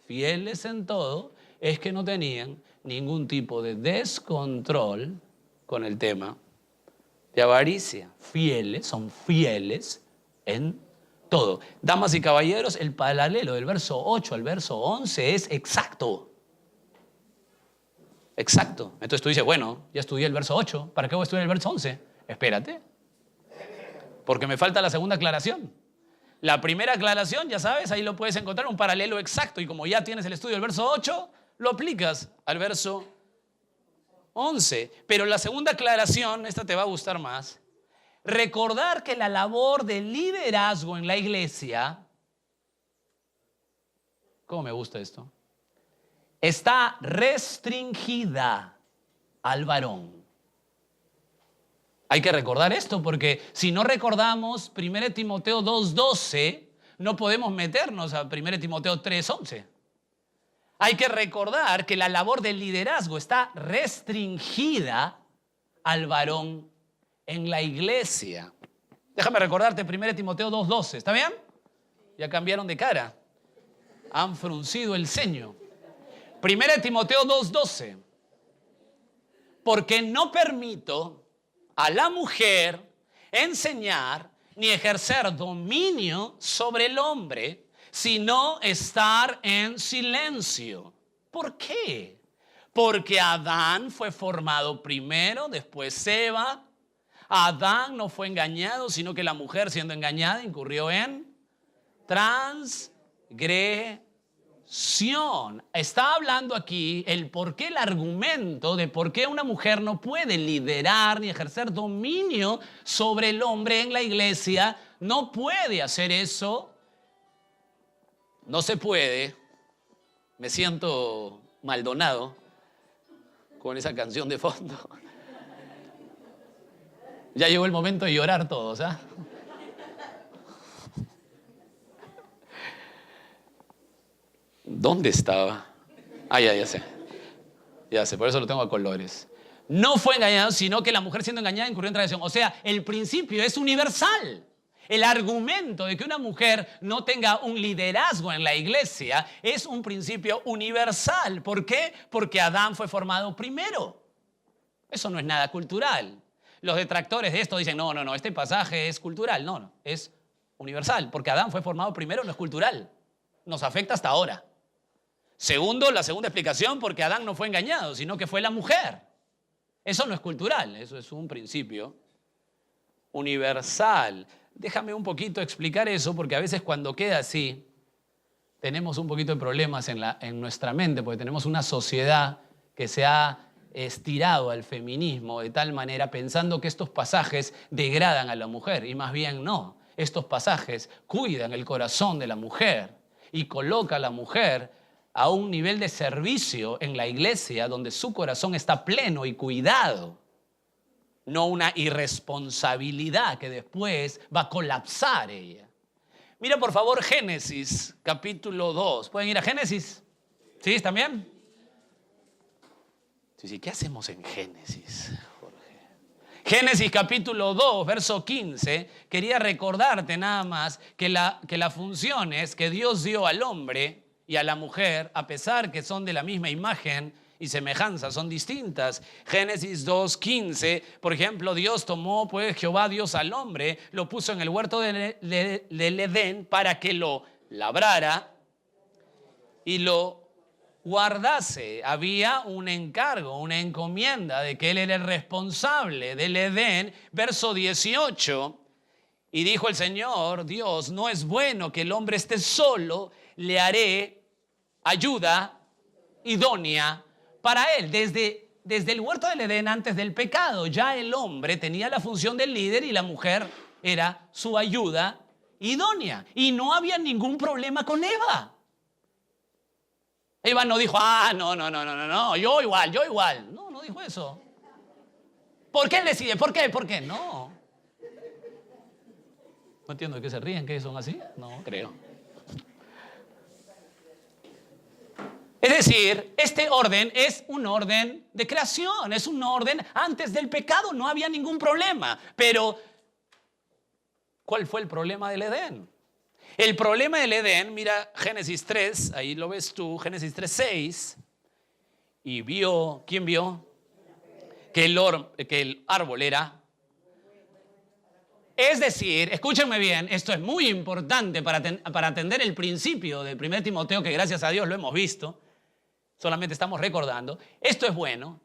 fieles en todo es que no tenían ningún tipo de descontrol con el tema de avaricia. Fieles, son fieles en todo. Damas y caballeros, el paralelo del verso 8 al verso 11 es exacto. Exacto. Entonces tú dices, bueno, ya estudié el verso 8, ¿para qué voy a estudiar el verso 11? Espérate, porque me falta la segunda aclaración. La primera aclaración, ya sabes, ahí lo puedes encontrar, un paralelo exacto, y como ya tienes el estudio del verso 8, lo aplicas al verso 11. Pero la segunda aclaración, esta te va a gustar más, recordar que la labor de liderazgo en la iglesia, ¿cómo me gusta esto? Está restringida al varón. Hay que recordar esto porque si no recordamos 1 Timoteo 2:12, no podemos meternos a 1 Timoteo 3:11. Hay que recordar que la labor del liderazgo está restringida al varón en la iglesia. Déjame recordarte 1 Timoteo 2:12, ¿está bien? Ya cambiaron de cara. Han fruncido el ceño. 1 Timoteo 2:12. Porque no permito a la mujer enseñar ni ejercer dominio sobre el hombre, sino estar en silencio. ¿Por qué? Porque Adán fue formado primero, después Eva. Adán no fue engañado, sino que la mujer, siendo engañada, incurrió en transgresión. Está hablando aquí el por qué, el argumento de por qué una mujer no puede liderar ni ejercer dominio sobre el hombre en la iglesia. No puede hacer eso. No se puede. Me siento Maldonado con esa canción de fondo. Ya llegó el momento de llorar todos, ¿ah? ¿Dónde estaba? Ya sé. Ya sé, por eso lo tengo a colores. No fue engañado, sino que la mujer siendo engañada incurrió en transgresión. O sea, el principio es universal. El argumento de que una mujer no tenga un liderazgo en la iglesia es un principio universal. ¿Por qué? Porque Adán fue formado primero. Eso no es nada cultural. Los detractores de esto dicen, no, este pasaje es cultural. No, es universal. Porque Adán fue formado primero, no es cultural. Nos afecta hasta ahora. Segundo, la segunda explicación, porque Adán no fue engañado, sino que fue la mujer. Eso no es cultural, eso es un principio universal. Déjame un poquito explicar eso, porque a veces cuando queda así, tenemos un poquito de problemas en nuestra mente, porque tenemos una sociedad que se ha estirado al feminismo de tal manera pensando que estos pasajes degradan a la mujer, y más bien no. Estos pasajes cuidan el corazón de la mujer y coloca a la mujer a un nivel de servicio en la iglesia donde su corazón está pleno y cuidado, no una irresponsabilidad que después va a colapsar ella. Mira por favor Génesis capítulo 2. ¿Pueden ir a Génesis? ¿Sí? ¿Están bien? Sí, ¿qué hacemos en Génesis, Jorge? Génesis capítulo 2, verso 15. Quería recordarte nada más que la función es que Dios dio al hombre y a la mujer, a pesar que son de la misma imagen y semejanza, son distintas. Génesis 2:15, por ejemplo, Dios tomó, pues Jehová Dios al hombre, lo puso en el huerto del Edén para que lo labrara y lo guardase. Había un encargo, una encomienda de que él era el responsable del Edén. Verso 18, y dijo el Señor Dios, no es bueno que el hombre esté solo, le haré ayuda idónea para él. Desde el huerto del Edén, antes del pecado, ya el hombre tenía la función del líder y la mujer era su ayuda idónea. Y no había ningún problema con Eva. Eva no dijo, no, yo igual. No dijo eso. ¿Por qué él decide? ¿Por qué? No. No entiendo de qué se ríen, ¿qué son así? No creo. Es decir, este orden es un orden de creación, es un orden antes del pecado, no había ningún problema. Pero, ¿cuál fue el problema del Edén? El problema del Edén, mira Génesis 3, ahí lo ves tú, Génesis 3:6, y vio, ¿quién vio? Que el árbol era. Es decir, escúchenme bien, esto es muy importante para atender el principio del 1 Timoteo, que gracias a Dios lo hemos visto, solamente estamos recordando. Esto es bueno,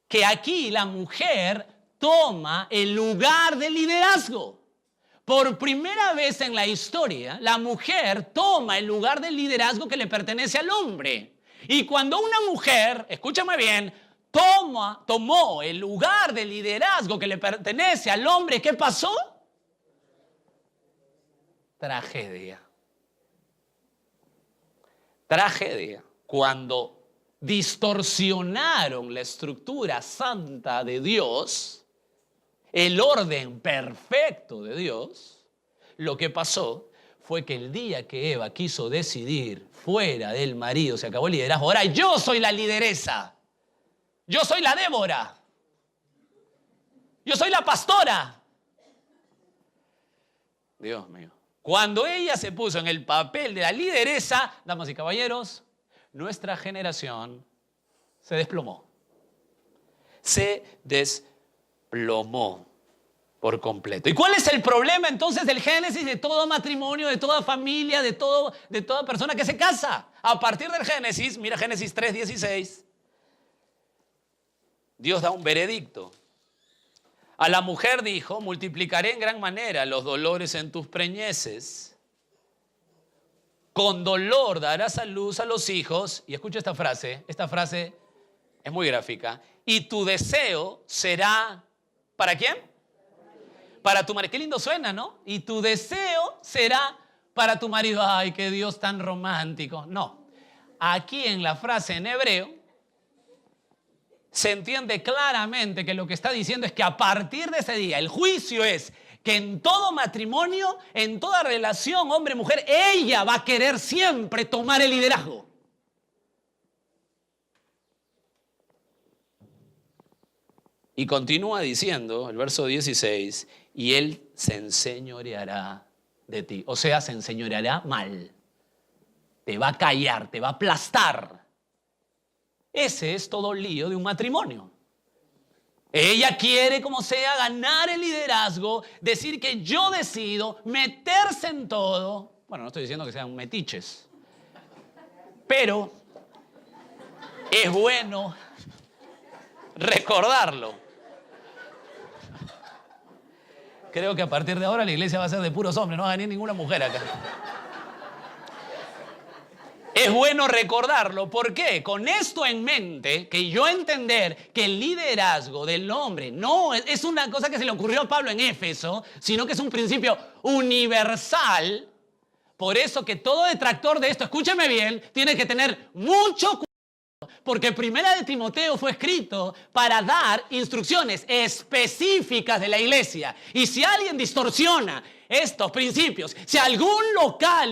que aquí la mujer toma el lugar del liderazgo. Por primera vez en la historia, la mujer toma el lugar del liderazgo que le pertenece al hombre. Y cuando una mujer, escúchame bien, tomó el lugar del liderazgo que le pertenece al hombre, ¿qué pasó? Tragedia. Tragedia. Cuando distorsionaron la estructura santa de Dios, el orden perfecto de Dios, lo que pasó fue que el día que Eva quiso decidir fuera del marido, se acabó el liderazgo. Ahora yo soy la lideresa. Yo soy la Débora. Yo soy la pastora. Dios mío. Cuando ella se puso en el papel de la lideresa, damas y caballeros, nuestra generación se desplomó. Se desplomó por completo. ¿Y cuál es el problema entonces del Génesis, de todo matrimonio, de toda familia, de toda persona que se casa? A partir del Génesis, mira Génesis 3:16, Dios da un veredicto. A la mujer dijo, multiplicaré en gran manera los dolores en tus preñeces. Con dolor darás a luz a los hijos. Y escucha esta frase es muy gráfica. Y tu deseo será, ¿para quién? Para tu marido. Qué lindo suena, ¿no? Y tu deseo será para tu marido. Ay, qué Dios tan romántico. No. Aquí en la frase en hebreo, se entiende claramente que lo que está diciendo es que a partir de ese día, el juicio es que en todo matrimonio, en toda relación hombre-mujer, ella va a querer siempre tomar el liderazgo. Y continúa diciendo, el verso 16, y él se enseñoreará de ti. O sea, se enseñoreará mal. Te va a callar, te va a aplastar. Ese es todo el lío de un matrimonio. Ella quiere, como sea, ganar el liderazgo, decir que yo decido, meterse en todo. Bueno, no estoy diciendo que sean metiches, pero es bueno recordarlo. Creo que a partir de ahora la iglesia va a ser de puros hombres, no va a venir ninguna mujer acá. Es bueno recordarlo. ¿Por qué? Con esto en mente, que yo entender que el liderazgo del hombre no es una cosa que se le ocurrió a Pablo en Éfeso, sino que es un principio universal. Por eso que todo detractor de esto, escúcheme bien, tiene que tener mucho cuidado, porque Primera de Timoteo fue escrito para dar instrucciones específicas de la iglesia. Y si alguien distorsiona estos principios, si algún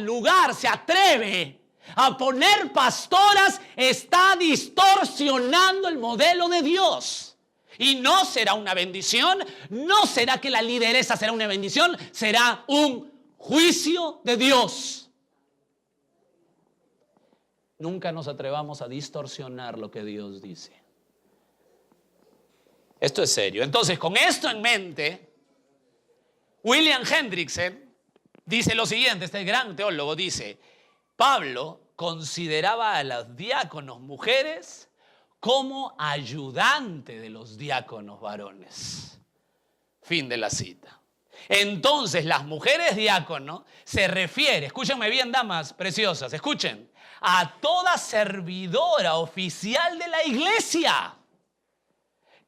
lugar se atreve a poner pastoras, está distorsionando el modelo de Dios. Y no será una bendición, no será que la lideresa será una bendición, será un juicio de Dios. Nunca nos atrevamos a distorsionar lo que Dios dice. Esto es serio. Entonces, con esto en mente, William Hendrickson dice lo siguiente, este gran teólogo dice: Pablo consideraba a los diáconos mujeres como ayudante de los diáconos varones. Fin de la cita. Entonces, las mujeres diáconos se refiere, escúchenme bien, damas preciosas, escuchen, a toda servidora oficial de la iglesia.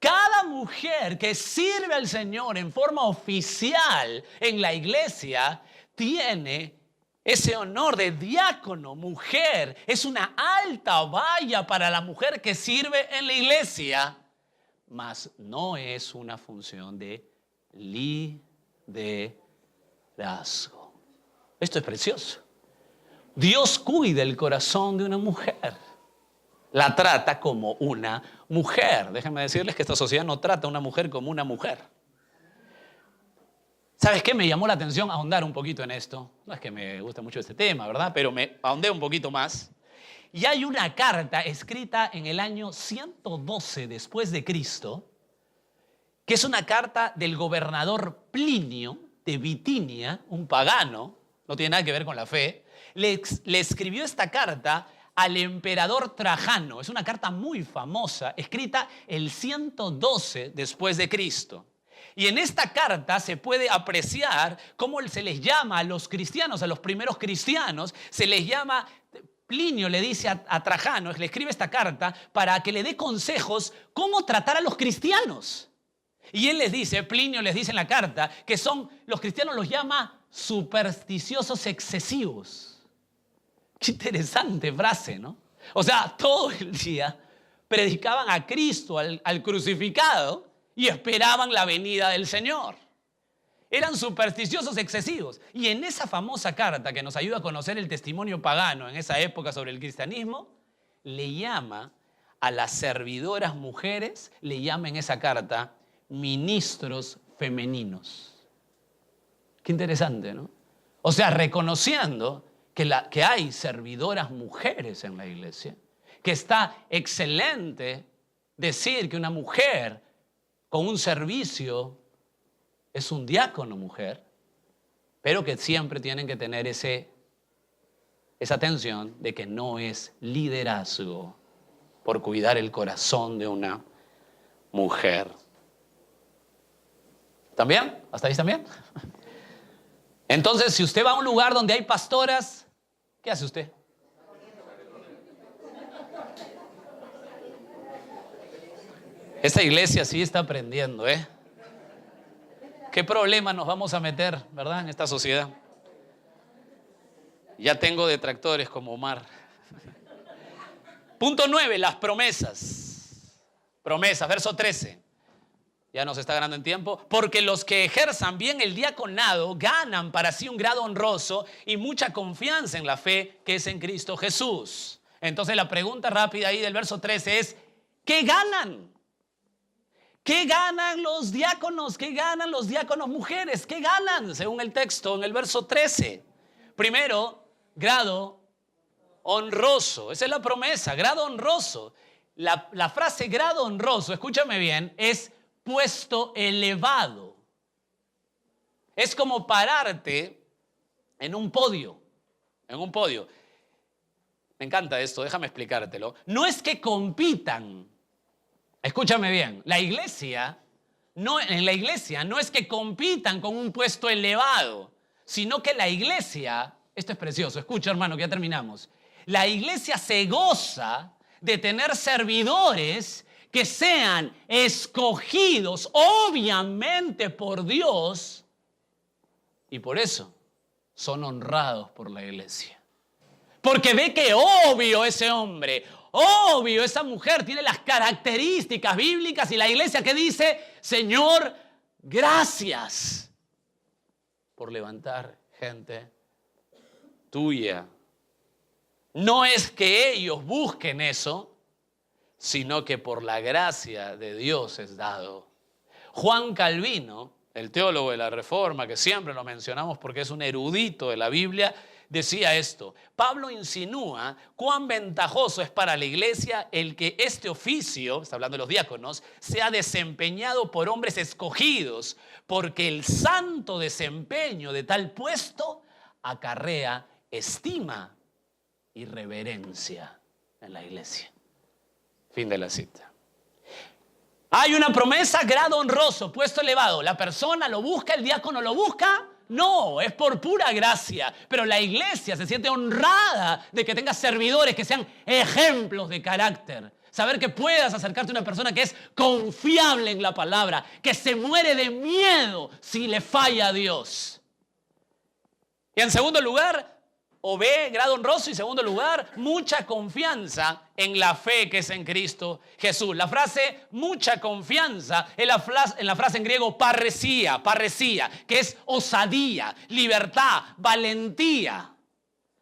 Cada mujer que sirve al Señor en forma oficial en la iglesia tiene ese honor de diácono, mujer. Es una alta valla para la mujer que sirve en la iglesia, mas no es una función de liderazgo. liderazgo. Esto es precioso. Dios cuida el corazón de una mujer. La trata como una mujer. Déjenme decirles que esta sociedad no trata a una mujer como una mujer. ¿Sabes qué? Me llamó la atención ahondar un poquito en esto. No es que me guste mucho este tema, ¿verdad? Pero me ahondé un poquito más. Y hay una carta escrita en el año 112 después de Cristo, que es una carta del gobernador Plinio de Bitinia, un pagano, no tiene nada que ver con la fe. Le escribió esta carta al emperador Trajano. Es una carta muy famosa, escrita el 112 después de Cristo. Y en esta carta se puede apreciar cómo se les llama a los cristianos, a los primeros cristianos, se les llama, Plinio le dice a Trajano, le escribe esta carta para que le dé consejos cómo tratar a los cristianos. Y él les dice, Plinio les dice en la carta, que los cristianos los llama supersticiosos excesivos. Qué interesante frase, ¿no? O sea, todo el día predicaban a Cristo, al crucificado, y esperaban la venida del Señor. Eran supersticiosos excesivos. Y en esa famosa carta que nos ayuda a conocer el testimonio pagano en esa época sobre el cristianismo, le llama a las servidoras mujeres, le llama en esa carta ministros femeninos. Qué interesante, ¿no? O sea, reconociendo que hay servidoras mujeres en la iglesia, que está excelente decir que una mujer con un servicio es un diácono mujer, pero que siempre tienen que tener esa atención de que no es liderazgo por cuidar el corazón de una mujer. ¿También? ¿Hasta ahí también? Entonces, si usted va a un lugar donde hay pastoras, ¿qué hace usted? Esta iglesia sí está aprendiendo, ¿eh? ¿Qué problema nos vamos a meter, verdad, en esta sociedad? Ya tengo detractores como Omar. Punto 9, las promesas. Promesas, verso 13. Ya nos está ganando en tiempo. Porque los que ejerzan bien el diaconado ganan para sí un grado honroso y mucha confianza en la fe que es en Cristo Jesús. Entonces la pregunta rápida ahí del verso 13 es, ¿qué ganan? ¿Qué ganan los diáconos? ¿Qué ganan los diáconos mujeres? ¿Qué ganan? Según el texto en el verso 13. Primero, grado honroso. Esa es la promesa, grado honroso. La frase grado honroso, escúchame bien, es puesto elevado. Es como pararte en un podio. En un podio. Me encanta esto, déjame explicártelo. No es que compitan. Escúchame bien, en la iglesia no es que compitan con un puesto elevado, sino que la iglesia, esto es precioso, escucha hermano que ya terminamos, la iglesia se goza de tener servidores que sean escogidos obviamente por Dios y por eso son honrados por la iglesia. Porque ve que obvio ese hombre, obvio esa mujer tiene las características bíblicas y la iglesia que dice, Señor, gracias por levantar gente tuya. No es que ellos busquen eso, sino que por la gracia de Dios es dado. Juan Calvino, el teólogo de la Reforma, que siempre lo mencionamos porque es un erudito de la Biblia, decía esto: Pablo insinúa cuán ventajoso es para la iglesia el que este oficio, está hablando de los diáconos, sea desempeñado por hombres escogidos, porque el santo desempeño de tal puesto acarrea estima y reverencia en la iglesia. Fin de la cita. Hay una promesa, grado honroso, puesto elevado. La persona lo busca, el diácono lo busca. No, es por pura gracia. Pero la iglesia se siente honrada de que tenga servidores que sean ejemplos de carácter. Saber que puedas acercarte a una persona que es confiable en la palabra, que se muere de miedo si le falla a Dios. Y en segundo lugar, O B, grado honroso. Y segundo lugar, mucha confianza en la fe que es en Cristo Jesús. La frase mucha confianza en la frase en griego parresía, que es osadía, libertad, valentía.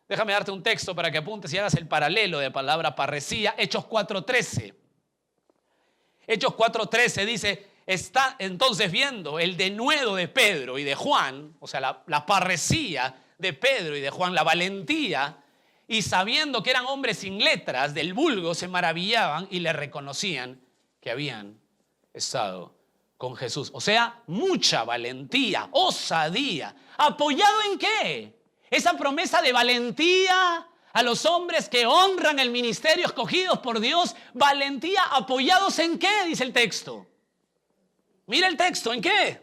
Déjame darte un texto para que apuntes y hagas el paralelo de palabra parresía. Hechos 4:13. Hechos 4:13 dice: está entonces viendo el denuedo de Pedro y de Juan, o sea, la parresía de Pedro y de Juan, la valentía, y sabiendo que eran hombres sin letras del vulgo, se maravillaban y le reconocían que habían estado con Jesús. O sea, mucha valentía, osadía. ¿Apoyado en qué? Esa promesa de valentía a los hombres que honran el ministerio escogidos por Dios. Valentía, ¿apoyados en qué? Dice el texto. Mira el texto, ¿en qué?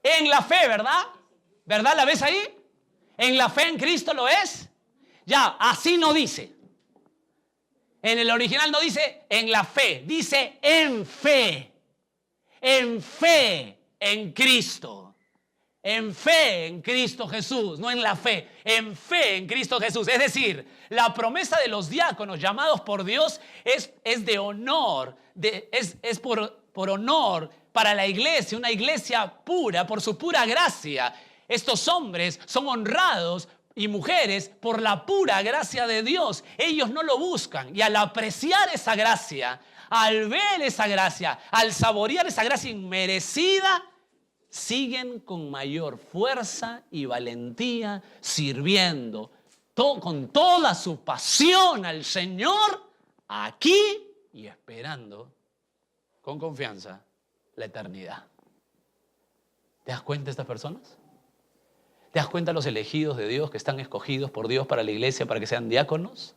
En la fe, ¿verdad? ¿Verdad? ¿La ves ahí? ¿En la fe en Cristo lo es? Ya, así no dice. En el original no dice en la fe, dice en fe. En fe en Cristo. En fe en Cristo Jesús, no en la fe, en fe en Cristo Jesús. Es decir, la promesa de los diáconos llamados por Dios es de honor, es por honor para la iglesia, una iglesia pura, por su pura gracia. Estos hombres son honrados y mujeres por la pura gracia de Dios. Ellos no lo buscan, y al apreciar esa gracia, al ver esa gracia, al saborear esa gracia inmerecida, siguen con mayor fuerza y valentía, sirviendo con toda su pasión al Señor aquí y esperando con confianza la eternidad. ¿Te das cuenta de estas personas? ¿Te das cuenta de los elegidos de Dios que están escogidos por Dios para la iglesia, para que sean diáconos?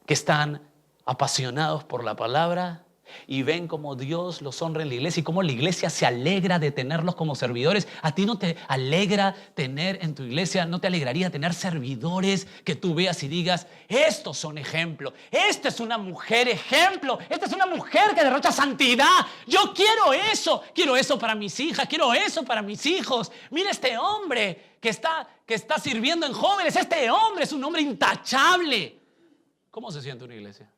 Que están apasionados por la palabra y ven cómo Dios los honra en la iglesia y cómo la iglesia se alegra de tenerlos como servidores. ¿A ti no te alegra tener en tu iglesia, no te alegraría tener servidores que tú veas y digas, estos son ejemplo, esta es una mujer ejemplo, esta es una mujer que derrocha santidad, yo quiero eso para mis hijas, quiero eso para mis hijos? Mira este hombre que está sirviendo en jóvenes, este hombre es un hombre intachable. ¿Cómo se siente una iglesia?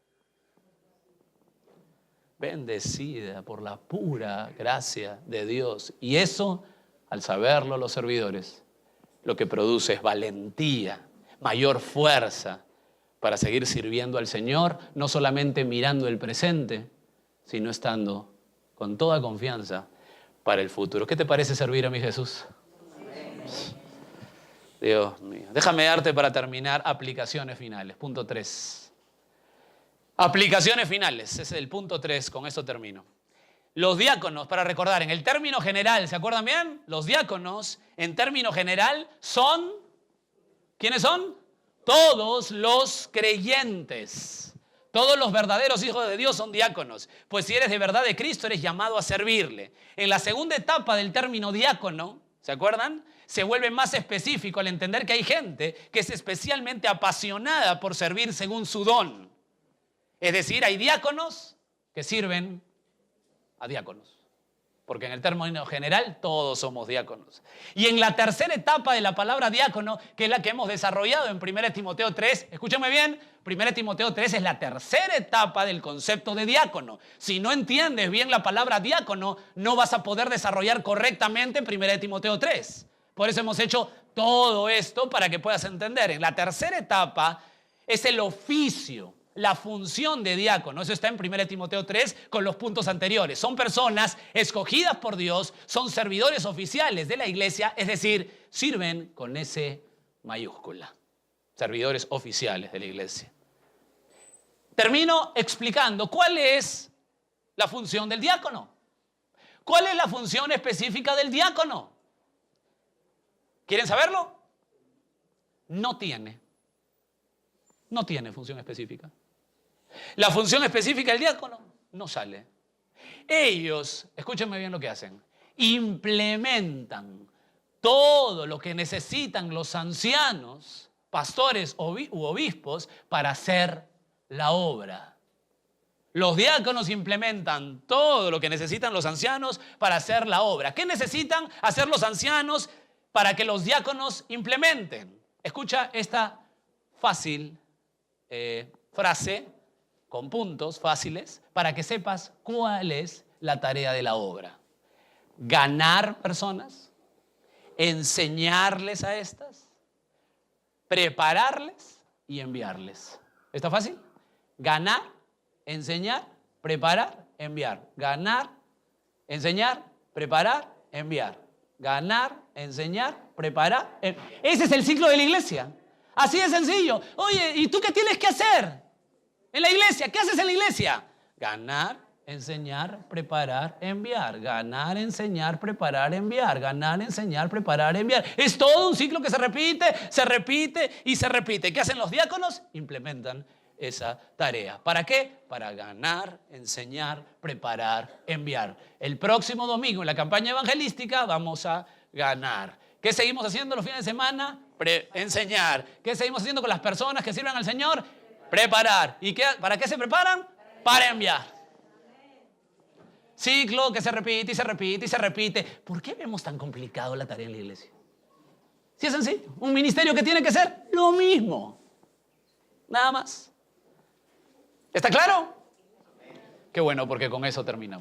Bendecida por la pura gracia de Dios. Y eso, al saberlo los servidores, lo que produce es valentía, mayor fuerza para seguir sirviendo al Señor, no solamente mirando el presente, sino estando con toda confianza para el futuro. ¿Qué te parece servir a mi Jesús? Dios mío. Déjame darte para terminar aplicaciones finales. Punto 3. Aplicaciones finales, ese es el punto 3, con eso termino. Los diáconos, para recordar, en el término general, ¿se acuerdan bien? Los diáconos, en término general, son, ¿quiénes son? Todos los creyentes. Todos los verdaderos hijos de Dios son diáconos. Pues si eres de verdad de Cristo, eres llamado a servirle. En la segunda etapa del término diácono, ¿se acuerdan? Se vuelve más específico al entender que hay gente que es especialmente apasionada por servir según su don. Es decir, hay diáconos que sirven a diáconos. Porque en el término general todos somos diáconos. Y en la tercera etapa de la palabra diácono, que es la que hemos desarrollado en 1 Timoteo 3, escúchame bien, 1 Timoteo 3 es la tercera etapa del concepto de diácono. Si no entiendes bien la palabra diácono, no vas a poder desarrollar correctamente 1 Timoteo 3. Por eso hemos hecho todo esto para que puedas entender. En la tercera etapa es el oficio, la función de diácono. Eso está en 1 Timoteo 3 con los puntos anteriores. Son personas escogidas por Dios, son servidores oficiales de la iglesia, es decir, sirven con S mayúscula. Servidores oficiales de la iglesia. Termino explicando cuál es la función del diácono. ¿Cuál es la función específica del diácono? ¿Quieren saberlo? No tiene función específica. La función específica del diácono no sale. Ellos, escúchenme bien lo que hacen, implementan todo lo que necesitan los ancianos, pastores u obispos para hacer la obra. Los diáconos implementan todo lo que necesitan los ancianos para hacer la obra. ¿Qué necesitan hacer los ancianos para que los diáconos implementen. Escucha esta fácil frase con puntos fáciles para que sepas cuál es la tarea de la obra. Ganar personas, enseñarles a estas, prepararles y enviarles. ¿Está fácil? Ganar, enseñar, preparar, enviar. Ganar, enseñar, preparar, enviar. Ganar, enseñar, preparar. Ese es el ciclo de la iglesia. Así de sencillo. Oye, ¿y tú qué tienes que hacer en la iglesia? ¿Qué haces en la iglesia? Ganar, enseñar, preparar, enviar. Ganar, enseñar, preparar, enviar. Ganar, enseñar, preparar, enviar. Es todo un ciclo que se repite y se repite. ¿Qué hacen los diáconos? Implementan esa tarea. ¿Para qué? Para ganar, enseñar, preparar, enviar. El próximo domingo en la campaña evangelística vamos a ganar. ¿Qué seguimos haciendo los fines de semana? Enseñar. ¿Qué seguimos haciendo con las personas que sirven al Señor? Preparar. ¿Y para qué se preparan? Para enviar. Ciclo que se repite y se repite y se repite. ¿Por qué vemos tan complicado la tarea en la iglesia? Si es sencillo. Un ministerio que tiene que ser lo mismo. Nada más. ¿Está claro? Qué bueno, porque con eso terminamos.